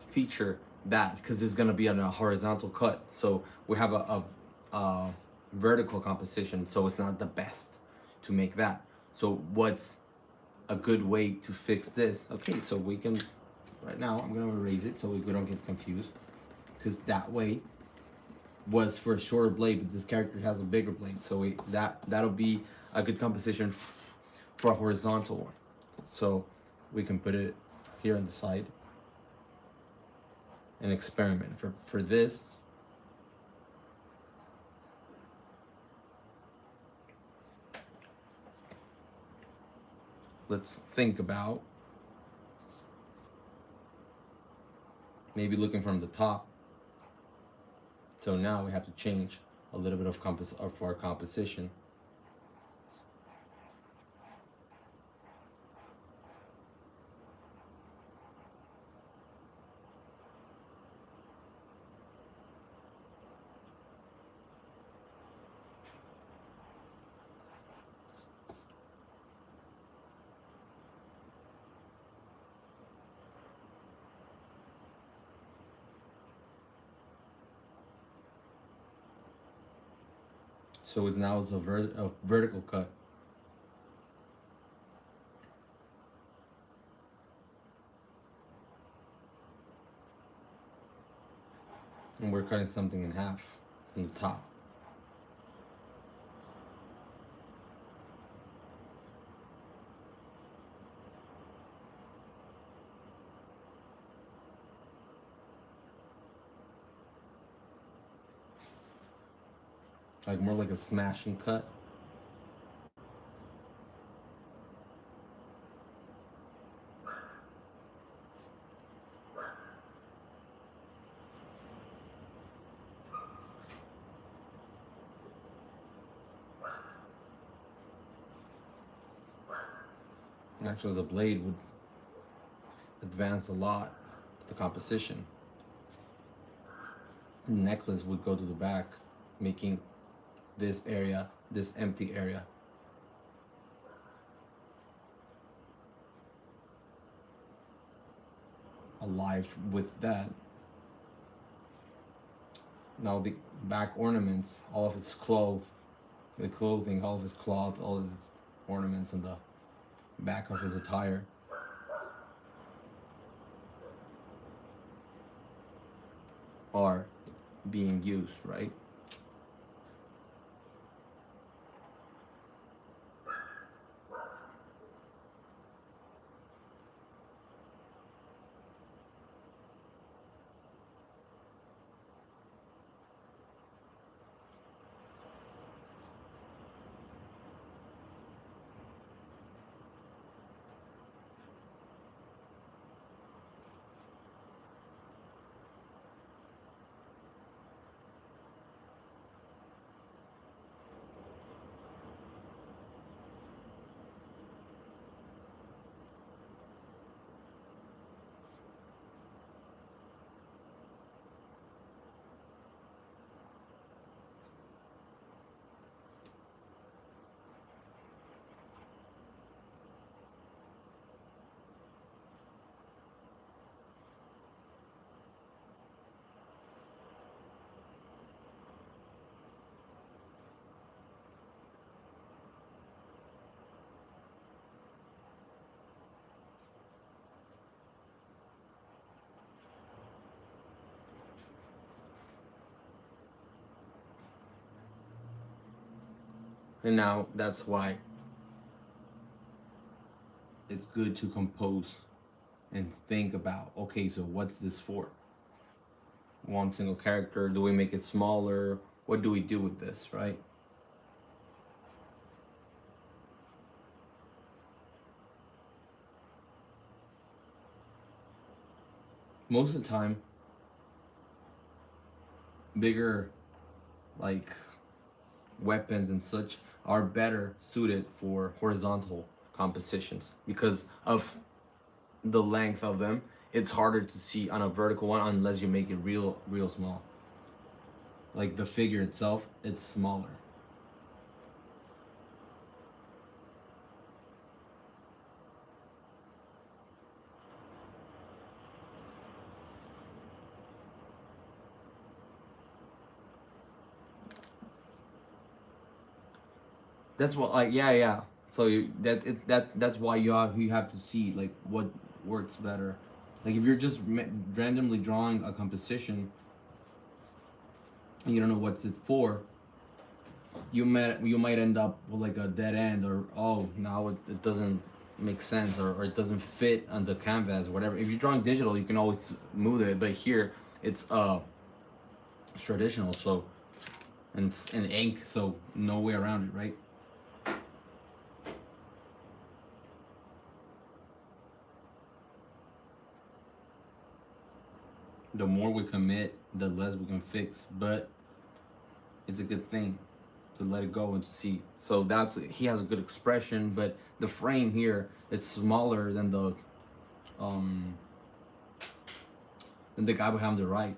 feature that, because it's gonna be on a horizontal cut. So we have a vertical composition, so it's not the best to make that. So what's a good way to fix this? Okay, so we can, right now I'm gonna erase it so we don't get confused, because that way was for a shorter blade, but this character has a bigger blade, so that'll be a good composition for a horizontal one. So we can put it here on the side and experiment for this. Let's think about maybe looking from the top. So now we have to change a little bit of our composition. So it's now a vertical cut. And we're cutting something in half from the top. Like more like a smash and cut. Actually, the blade would advance a lot with the composition. The necklace would go to the back, making this area, this empty area, alive with that. Now the back ornaments, all of its clothing, all of his cloth, all of his ornaments on the back of his attire are being used, right? And now that's why it's good to compose and think about, okay, so what's this for? one single character? Do we make it smaller? What do we do with this, right? Most of the time, bigger like weapons and such are better suited for horizontal compositions because of the length of them. It's harder to see on a vertical one unless you make it real small. Like the figure itself, it's smaller. That's what, like, yeah. So that's why you have to see like what works better. Like if you're just randomly drawing a composition and you don't know what's it for, you might end up with like a dead end, or oh, now it doesn't make sense, or it doesn't fit on the canvas or whatever. If you're drawing digital, you can always move it, but here it's traditional, so and ink, so no way around it, right? The more we commit, the less we can fix, but it's a good thing to let it go and to see. So that's, he has a good expression, but the frame here, it's smaller um than the guy behind the right,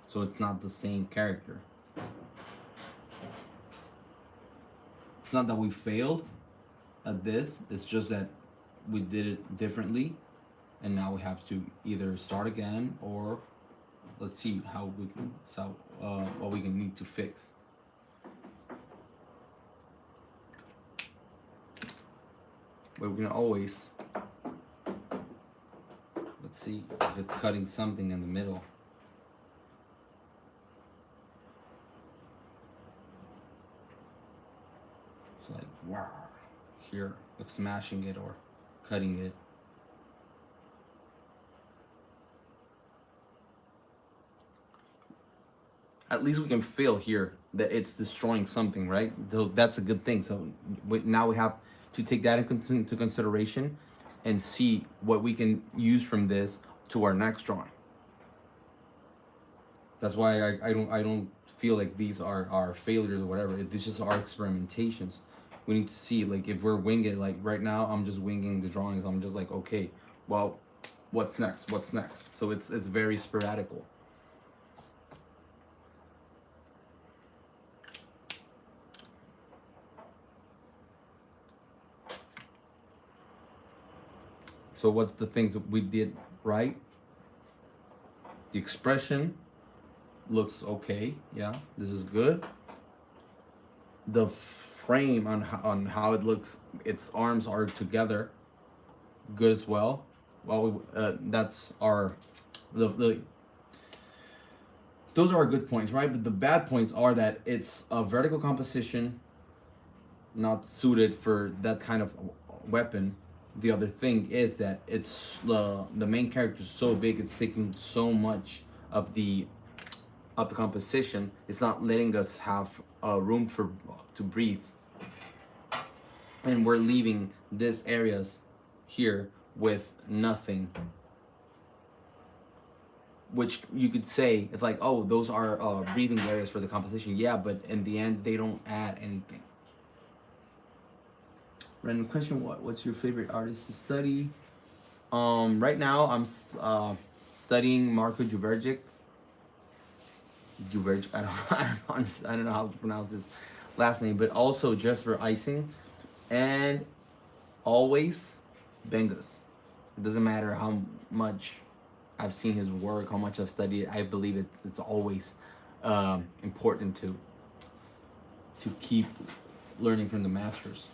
so it's not the same character. It's not that we failed at this, it's just that we did it differently, and now we have to either start again, or let's see how we what we can need to fix. But we can always, let's see if it's cutting something in the middle. It's like, wow, here, like smashing it or cutting it. At least we can feel here that it's destroying something, right? So that's a good thing. So now we have to take that into consideration and see what we can use from this to our next drawing. That's why I don't feel like these are failures or whatever. These just are experimentations. We need to see, like, if we're winging, like right now I'm just winging the drawings. I'm just like, okay, well, what's next? What's next? So it's very sporadical. So what's the things that we did right? The expression looks okay. Yeah, this is good. The frame on how it looks, its arms are together, good as well. Well, that's our the those are our good points, right? But the bad points are that it's a vertical composition, not suited for that kind of weapon. The other thing is that it's the main character is so big, it's taking so much of the composition. It's not letting us have room to breathe, and we're leaving these areas here with nothing, which you could say it's like, oh, those are breathing areas for the composition. Yeah, but in the end they don't add anything. Random question: what's your favorite artist to study? Right now I'm studying Marco Juvergic. I don't know how to pronounce his last name, but also just for icing, and always Bengas. It doesn't matter how much I've seen his work, how much I've studied it. I believe it's always important to keep learning from the masters.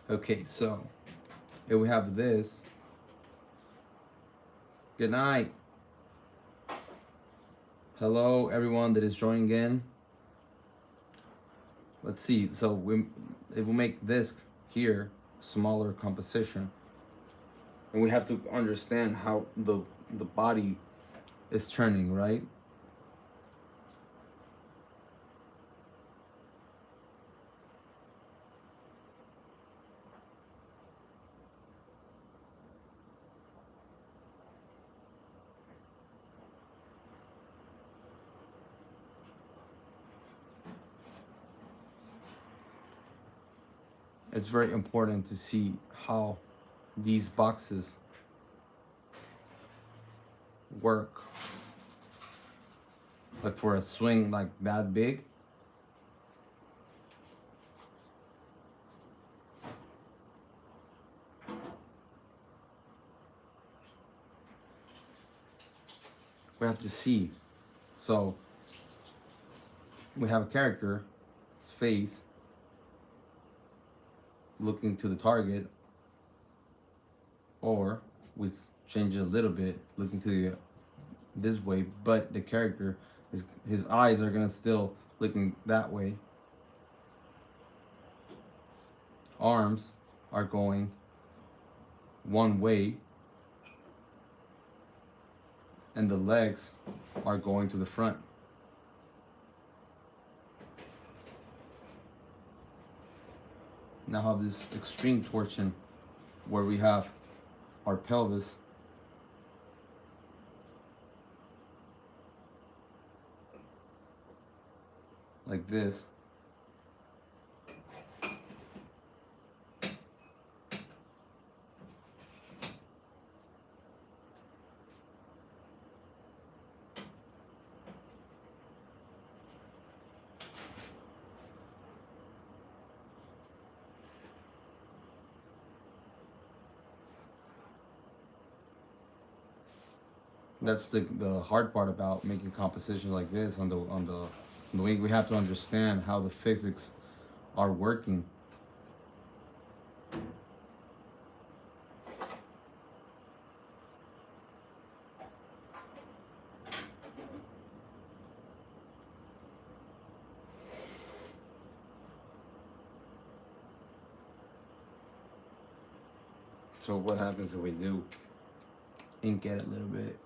Okay, so here we have this. Good night. Hello, everyone that is joining in. let's see. So if we make this here smaller composition, and we have to understand how the body is turning, right? It's very important to see how these boxes work. Like for a swing like that big, we have to see. So we have a character, his face, looking to the target, or we change it a little bit, looking to the this way, but the character, his eyes are gonna still looking that way. Arms are going one way, and the legs are going to the front. Now have this extreme torsion where we have our pelvis like this. That's the hard part about making compositions like this on the wing. We have to understand how the physics are working. So what happens if we do ink it a little bit?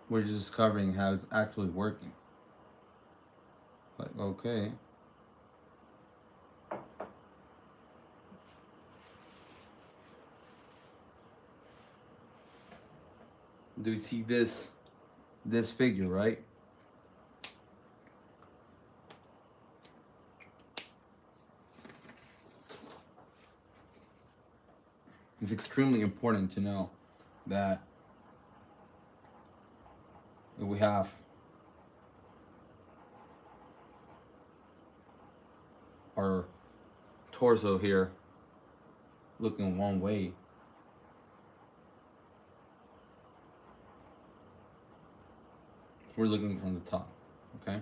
We're just discovering how it's actually working. Like, okay. Do you see this figure, right? It's extremely important to know that we have our torso here looking one way. We're looking from the top, okay?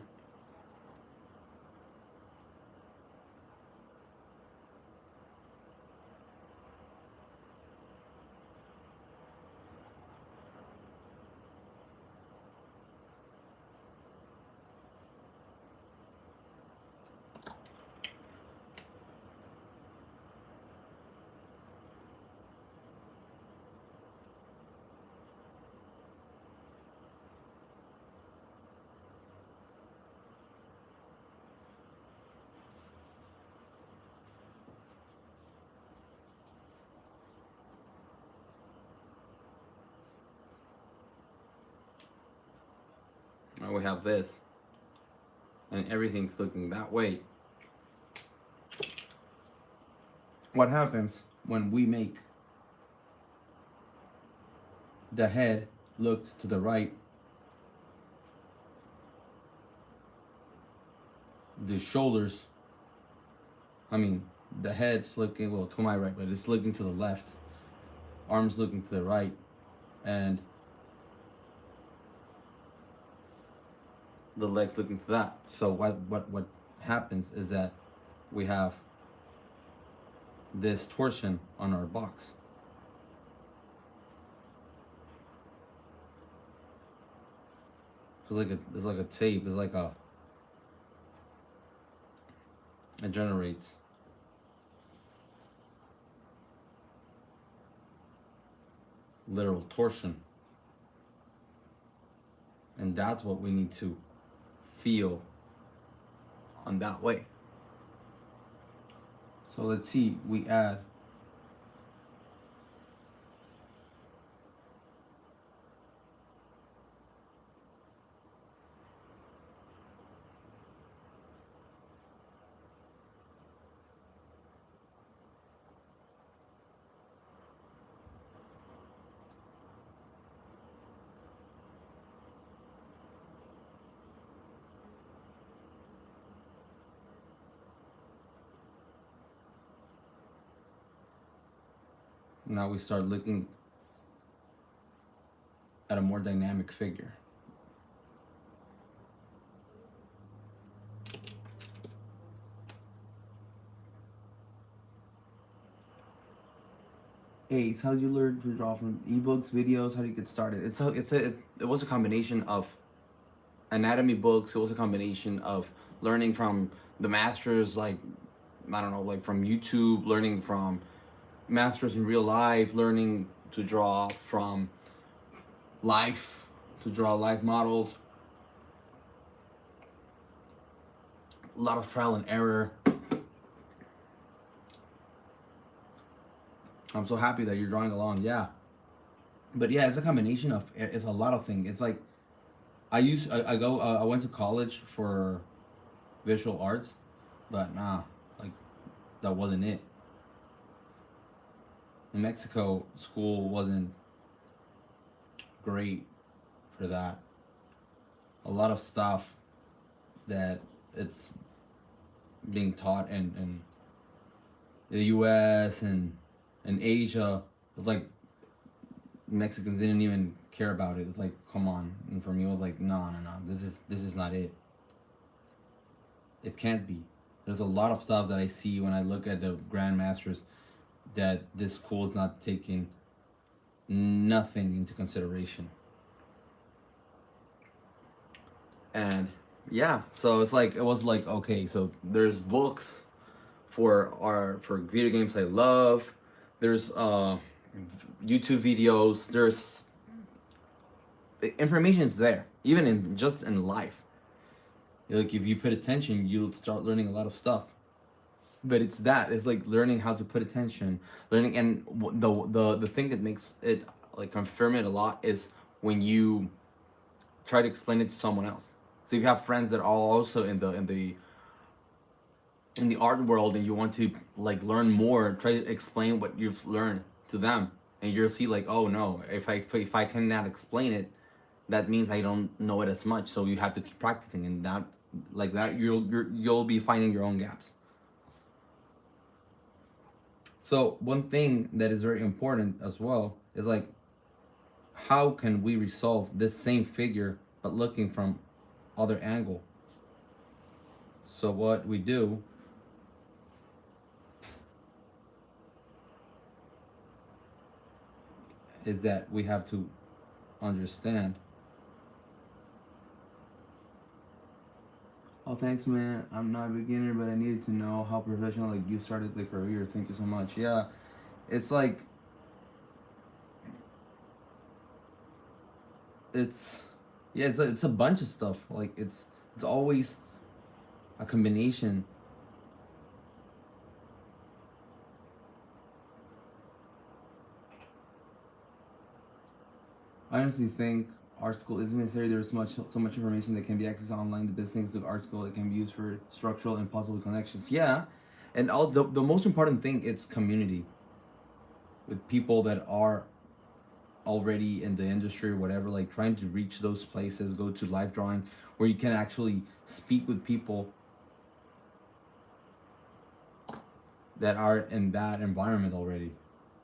and we have this, and everything's looking that way. What happens when we make the head look to the right, the shoulders, the head's looking, well, to my right, but it's looking to the left, arms looking to the right, and the legs looking to that. So what happens is that we have this torsion on our box. So it's like a tape. It's like it generates literal torsion, and that's what we need to feel on that way. So let's see, we add now we start looking at a more dynamic figure. Ace, how did you learn to draw from ebooks, videos? How do you get started? It was a combination of anatomy books. It was a combination of learning from the masters, like, I don't know, like from YouTube, learning from masters in real life, learning to draw from life, to draw life models. A lot of trial and error. I'm so happy that you're drawing along, yeah. But yeah, it's a combination of, it's a lot of things. It's like, I went to college for visual arts, but nah, like, that wasn't it. In Mexico, school wasn't great for that. A lot of stuff that it's being taught in the US and in Asia, it's like Mexicans didn't even care about it. It's like, come on. And for me, it was like, no, this is not it. It can't be. There's a lot of stuff that I see when I look at the grandmasters that this school is not taking nothing into consideration. And yeah, so it's like, it was like, okay, so there's books for video games I love. There's YouTube videos. There's information is there, even in just in life. Like, if you put attention, you'll start learning a lot of stuff. But it's like learning how to put attention, learning, and the thing that makes it like confirm it a lot is when you try to explain it to someone else. So if you have friends that are also in the art world and you want to like learn more, try to explain what you've learned to them, and you'll see like, oh no, if I cannot explain it, that means I don't know it as much. So you have to keep practicing, and that like that you'll be finding your own gaps. So one thing that is very important as well is like, how can we resolve this same figure but looking from other angle? So what we do is that we have to understand. Oh, thanks, man. I'm not a beginner, but I needed to know how professional like you started the career. Thank you so much. Yeah, it's like, it's a bunch of stuff. Like, it's always a combination. I honestly think art school isn't necessary. There's so much information that can be accessed online. The best things of art school that can be used for structural and possible connections. Yeah, and all the most important thing is community with people that are already in the industry or whatever, like trying to reach those places, go to live drawing where you can actually speak with people that are in that environment already.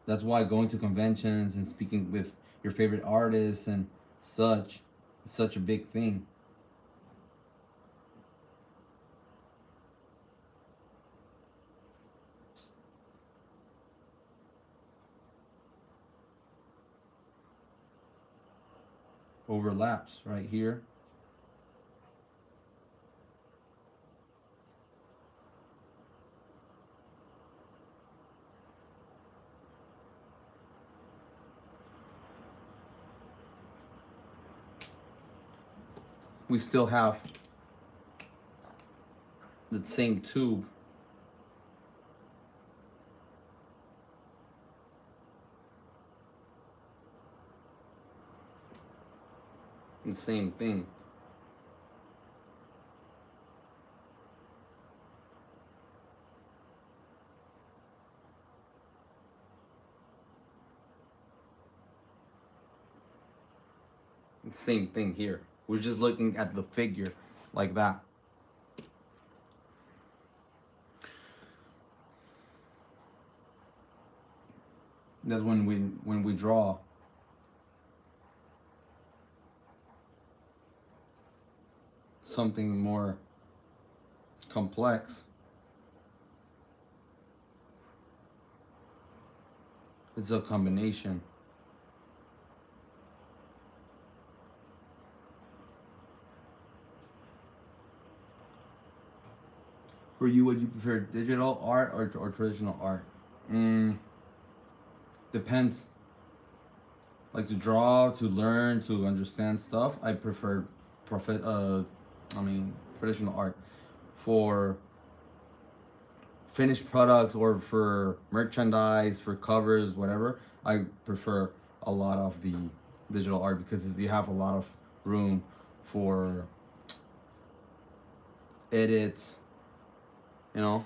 That's why going to conventions and speaking with your favorite artists and such is such a big thing. Overlaps right here. We still have the same tube. The same thing. The same thing here. We're just looking at the figure like that. That's when we draw something more complex. It's a combination. For you, would you prefer digital art or traditional art? Depends. Like to draw, to learn, to understand stuff. I prefer traditional art. For finished products or for merchandise, for covers, whatever, I prefer a lot of the digital art because you have a lot of room for edits, you know.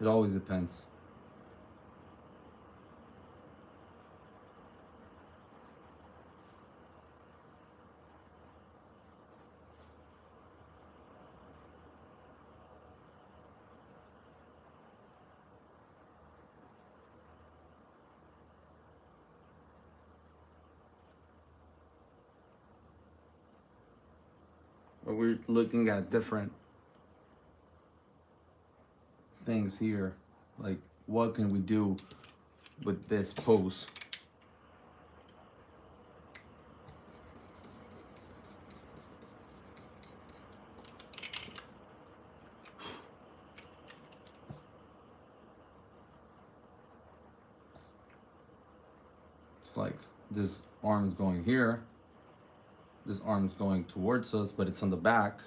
It always depends. But we're looking at different things here. Like, what can we do with this pose? It's like this arm is going here. This arm is going towards us, but it's on the back.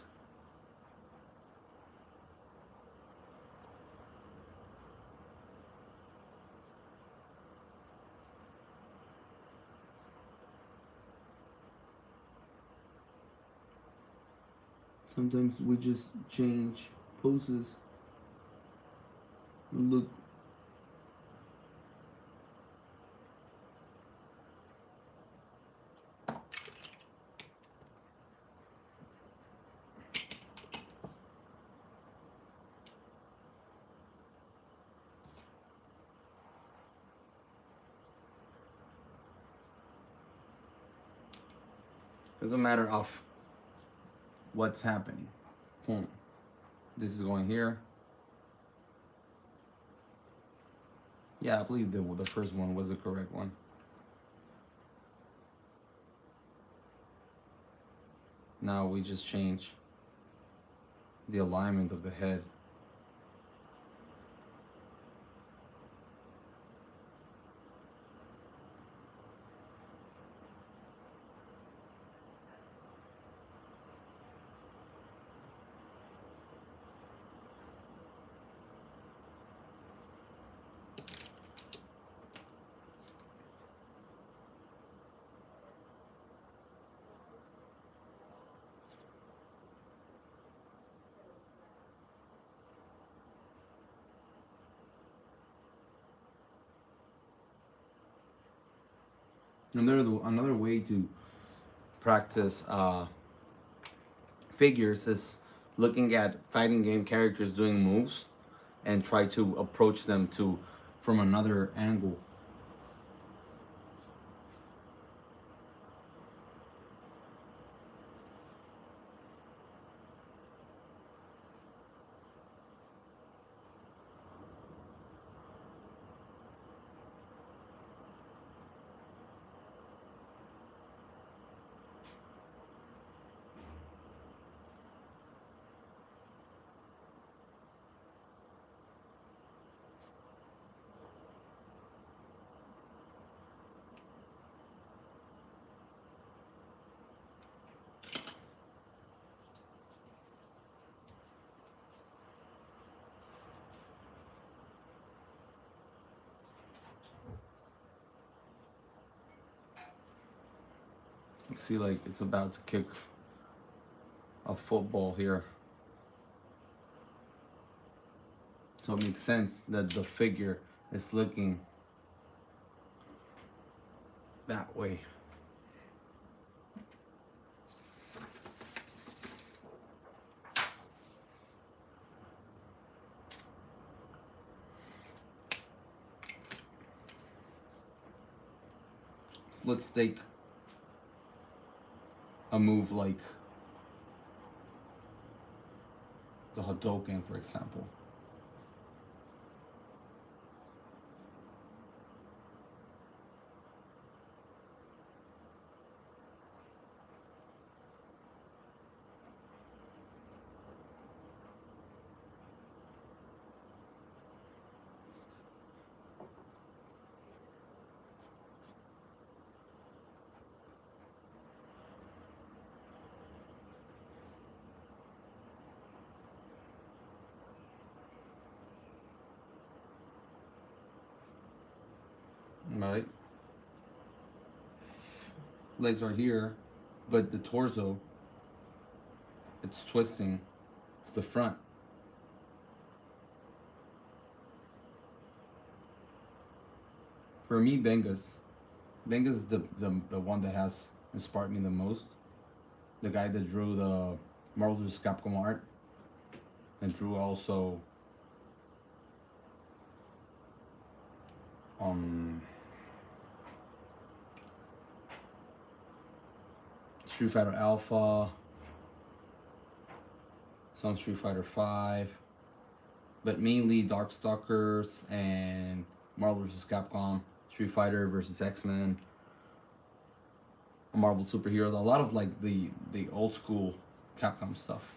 Sometimes we just change poses. Look. It's a matter of what's happening. Boom. This is going here. Yeah, I believe the first one was the correct one. Now we just change the alignment of the head. Another way to practice figures is looking at fighting game characters doing moves and try to approach them to from another angle. You see, like it's about to kick a football here. So it makes sense that the figure is looking that way. So let's take a move like the Hadouken, for example. Right? Legs are here, but the torso, it's twisting to the front. For me, Benga's is the one that has inspired me the most. The guy that drew the Marvel vs. Capcom art and drew also Street Fighter Alpha, some Street Fighter 5, but mainly Darkstalkers and Marvel vs. Capcom, Street Fighter versus X-Men, Marvel superheroes, a lot of like the old school Capcom stuff.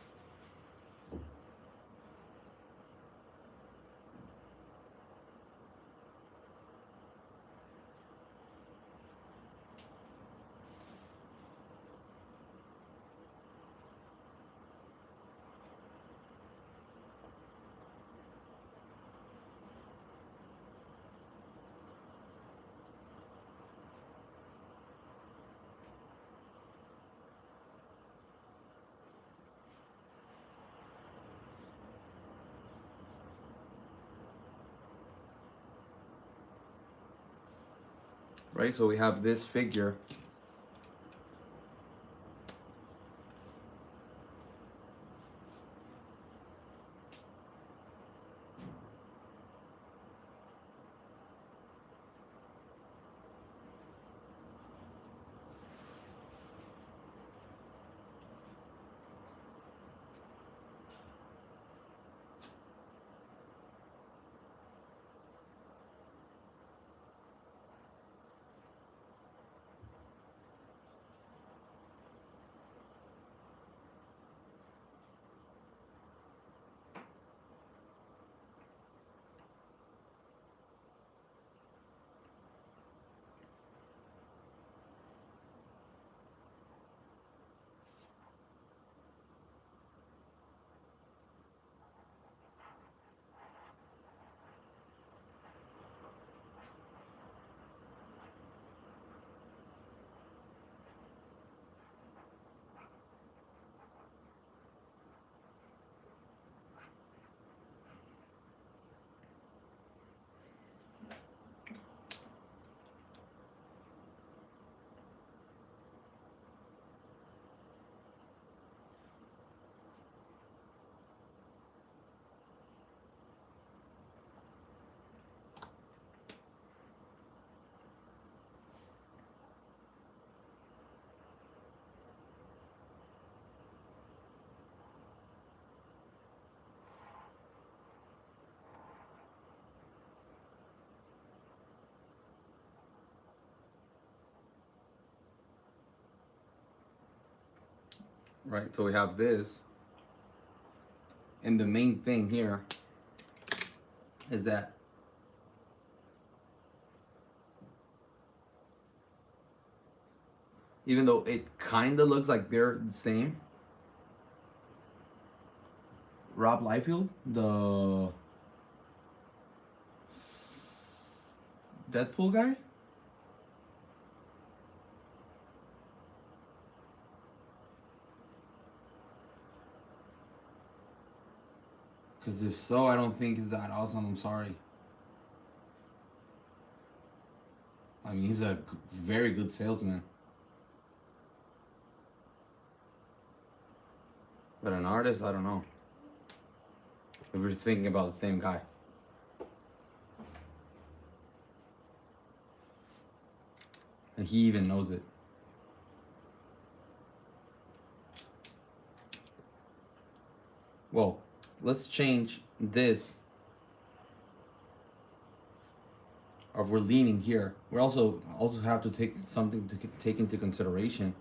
Right, so we have this figure. right? So we have this. And the main thing here is that even though it kind of looks like they're the same, Rob Liefeld, the Deadpool guy, because if so, I don't think he's that awesome. I'm sorry. I mean, he's a very good salesman. But an artist, I don't know. If we're thinking about the same guy. And he even knows it. Well, let's change this. Or we're leaning here. We also have to take something to take into consideration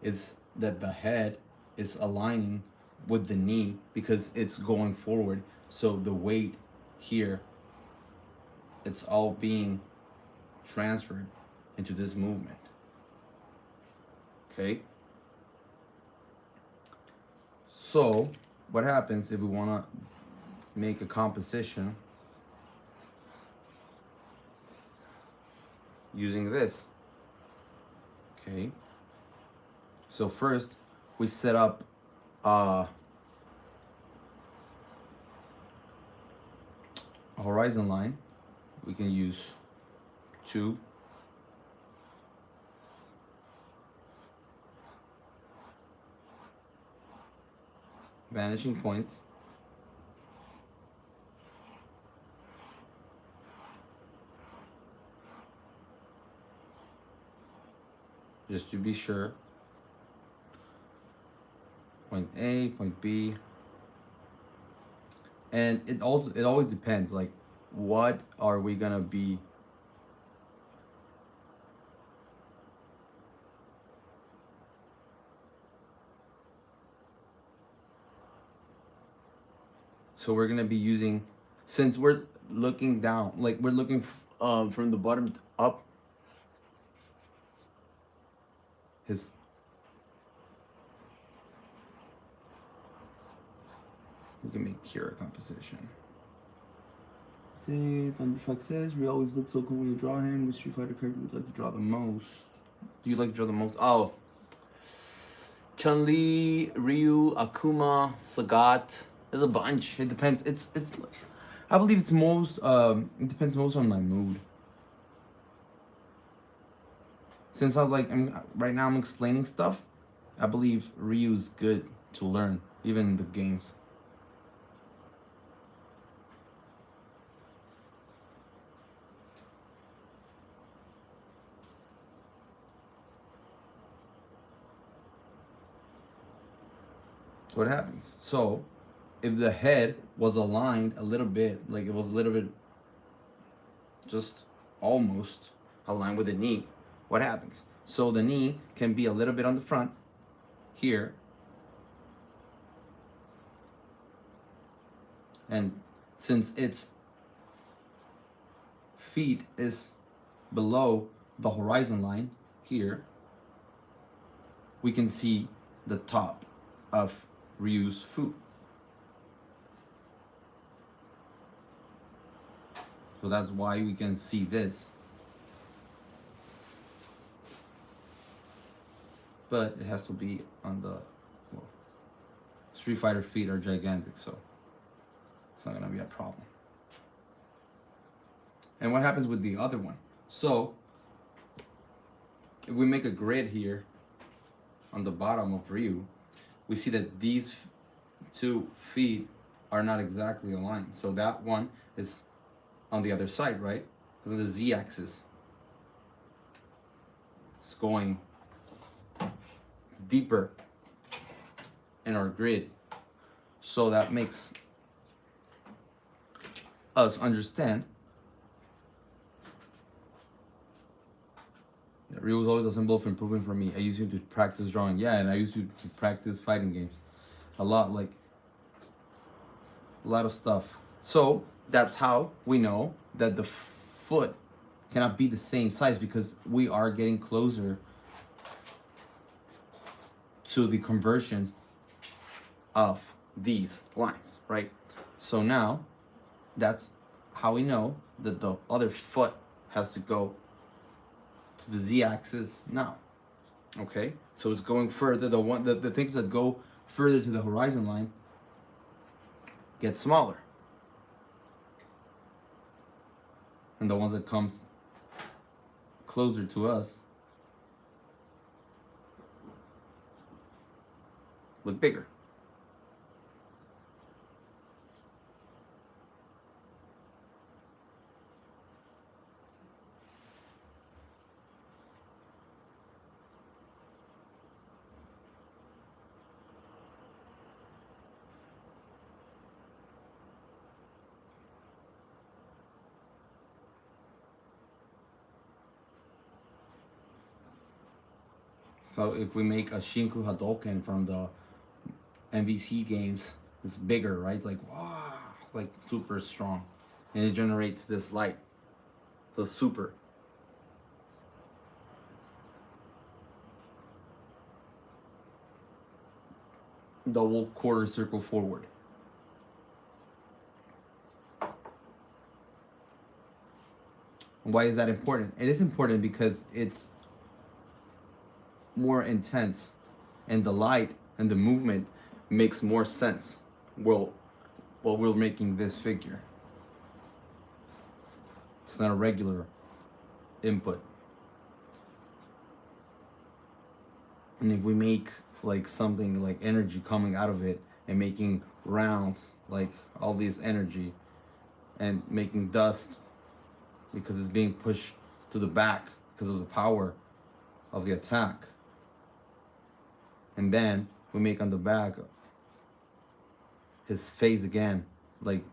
is that the head is aligning with the knee because it's going forward. So the weight here, it's all being transferred into this movement. Okay. So what happens if we want to make a composition using this? Okay. So first we set up a horizon line. We can use 2. Vanishing points. Just to be sure. Point A, point B. And it always depends, like what are we gonna be so we're gonna be using, since we're looking down, like we're looking from the bottom up, his we can make here a composition. Say Thunderfuck says we always look so cool when you draw him. Which Street Fighter character would like to draw the most? Do you like to draw the most? Oh, Chun-Li, Ryu, Akuma, Sagat. There's a bunch. It depends. It's I believe it's most it depends most on my mood. Since I'm right now I'm explaining stuff, I believe Ryu's good to learn, even in the games. So what happens? So if the head was aligned a little bit, like it was a little bit just almost aligned with the knee, what happens? So the knee can be a little bit on the front here, and since its feet is below the horizon line here, we can see the top of Ryu's foot. So that's why we can see this. But it has to be on the, well, Street Fighter feet are gigantic, so it's not gonna be a problem. And what happens with the other one? So if we make a grid here on the bottom of Ryu, we see that these 2 feet are not exactly aligned. So that one is on the other side, right? Because the z-axis is going, it's deeper in our grid. So that makes us understand Ryu was always a symbol of improvement for me. I used it to practice drawing. Yeah, and I used to practice fighting games. A lot, like a lot of stuff. So that's how we know that the foot cannot be the same size, because we are getting closer to the conversions of these lines, right? So now that's how we know that the other foot has to go to the z-axis now. Okay, so it's going further. The things that go further to the horizon line get smaller, and the ones that comes closer to us look bigger. So if we make a Shinku Hadouken from the MVC games, it's bigger, right? It's like, wow, like super strong. And it generates this light. So super. Double quarter circle forward. Why is that important? It is important because it's more intense, and the light and the movement makes more sense while we're making this figure. It's not a regular input. And if we make like something like energy coming out of it and making rounds, like all this energy, and making dust because it's being pushed to the back because of the power of the attack. And then we make on the back his face again, like,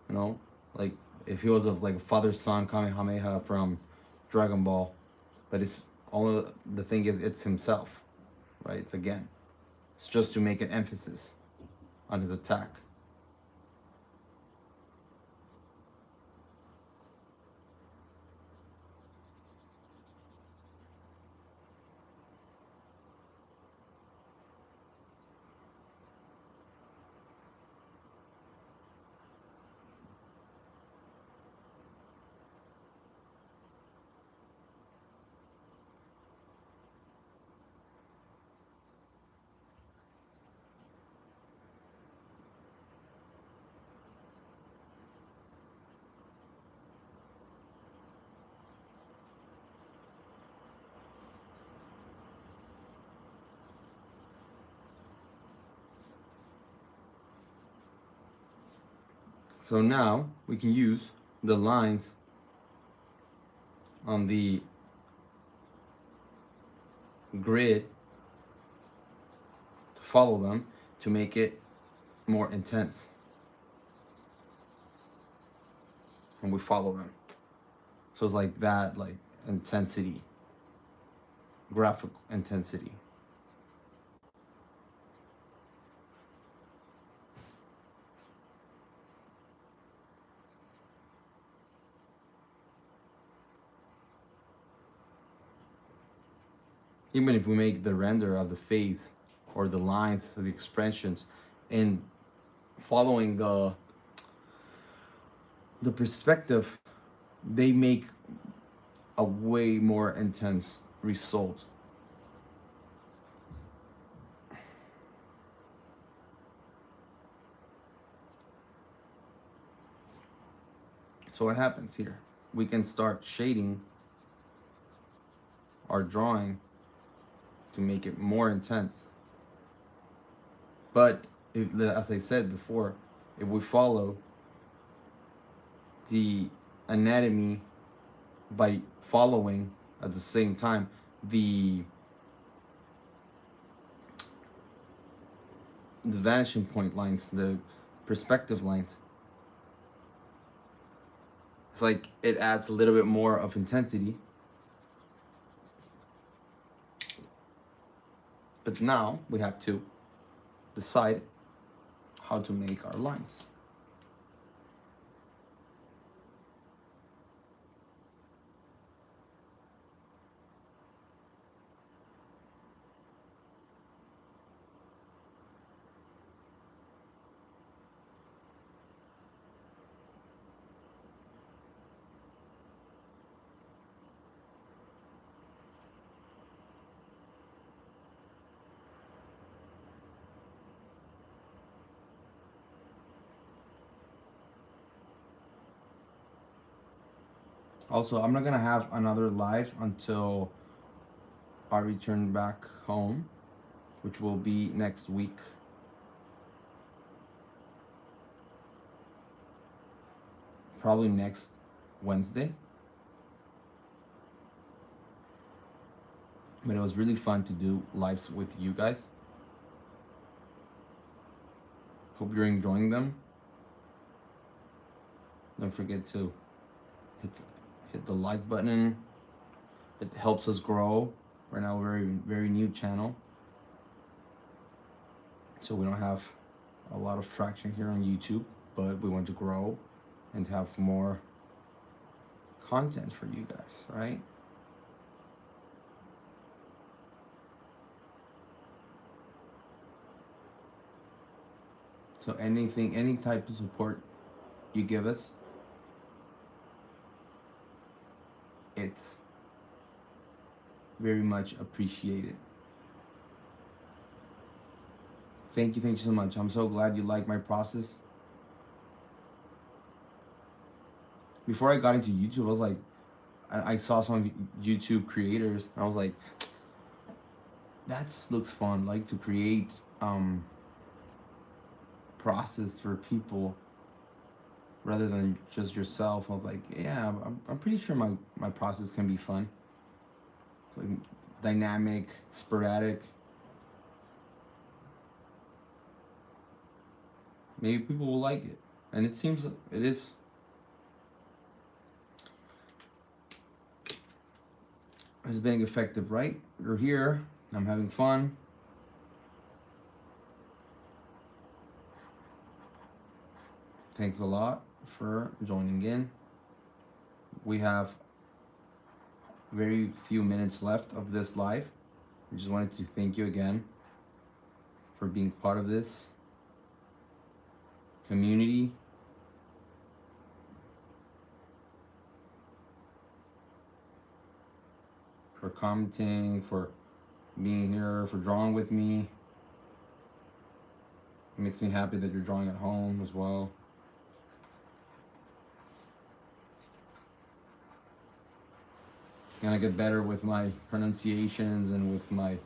you know, like if he was like a father-son Kamehameha from Dragon Ball, but it's all, the thing is, it's himself, right? It's again, it's just to make an emphasis on his attack. So now we can use the lines on the grid to follow them to make it more intense. And we follow them. So it's like that, like intensity, graphic intensity. Even if we make the render of the face or the lines, the expressions, and following the perspective, they make a way more intense result. So what happens here? We can start shading our drawing to make it more intense. But if, as I said before, if we follow the anatomy by following at the same time the vanishing point lines, the perspective lines, it's like it adds a little bit more of intensity, But now we have to decide how to make our lines. Also, I'm not gonna have another live until I return back home, which will be next week. Probably next Wednesday. But it was really fun to do lives with you guys. Hope you're enjoying them. Don't forget to hit the like button. It helps us grow. Right now we're a very new channel, so we don't have a lot of traction here on YouTube, but we want to grow and have more content for you guys, right? So anything, any type of support you give us, it's very much appreciated. Thank you so much. I'm so glad you like my process. Before I got into YouTube, I was like, I saw some YouTube creators, and I was like, that looks fun, like to create process for people rather than just yourself. I was like, yeah, I'm pretty sure my process can be fun. It's like dynamic, sporadic. Maybe people will like it. And it seems it is. It's being effective, right? We're here. I'm having fun. Thanks a lot for joining in. We have very few minutes left of this live. I just wanted to thank you again for being part of this community. For commenting, for being here, for drawing with me. It makes me happy that you're drawing at home as well. And I get better with my pronunciations and with my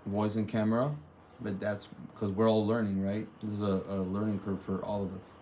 voice and camera, but that's because we're all learning, right? This is a learning curve for all of us.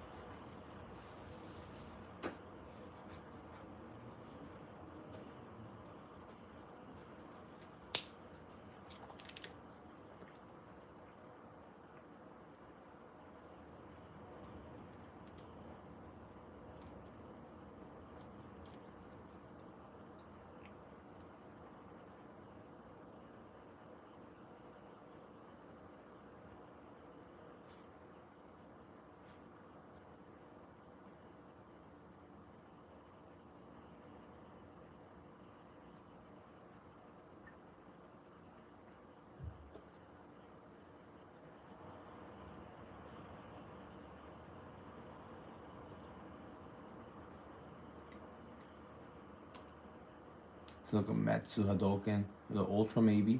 It's like a Metsu Hadouken, the Ultra maybe,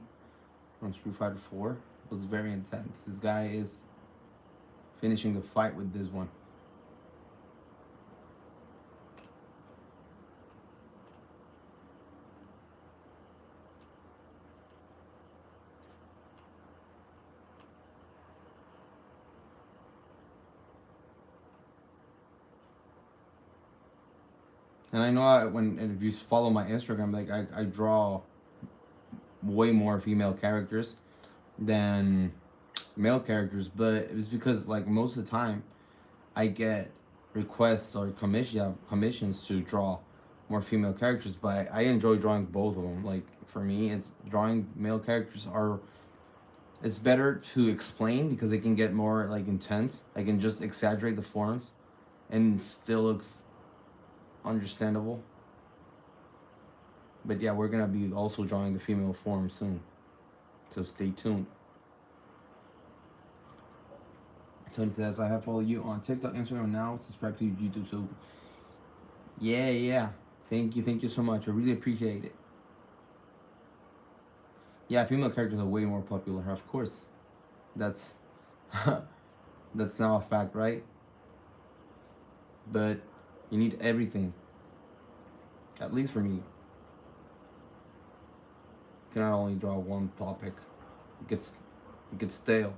from Street Fighter 4. Looks very intense. This guy is finishing the fight with this one. And I know if you follow my Instagram, like I draw way more female characters than male characters, but it's because like most of the time I get requests or commissions to draw more female characters, but I enjoy drawing both of them. Like for me, it's drawing male characters are it's better to explain because they can get more like intense. I can just exaggerate the forms and still looks understandable. But yeah, we're gonna be also drawing the female form soon, so stay tuned. Tony says, I have followed you on TikTok, Instagram now, subscribe to YouTube. So yeah. Thank you so much. I really appreciate it. Yeah, female characters are way more popular, of course. That's that's now a fact, right? But you need everything. At least for me. You cannot only draw one topic. It gets stale.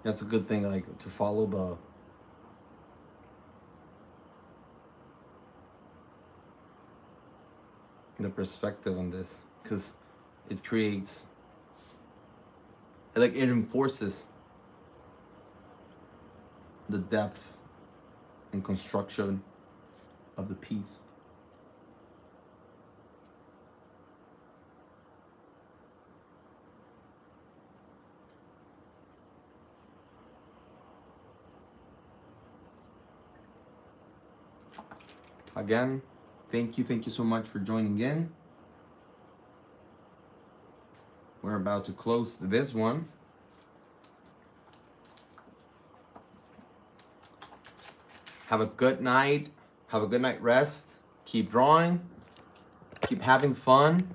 That's a good thing, like to follow the perspective on this, because it creates, like it enforces the depth and construction of the piece. Again, thank you so much for joining in. We're about to close this one. Have a good night. Have a good night rest. Keep drawing. Keep having fun.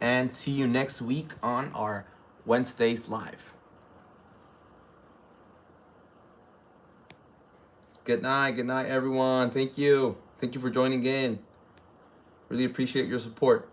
And see you next week on our Wednesdays live. Good night everyone. Thank you for joining in. Really appreciate your support.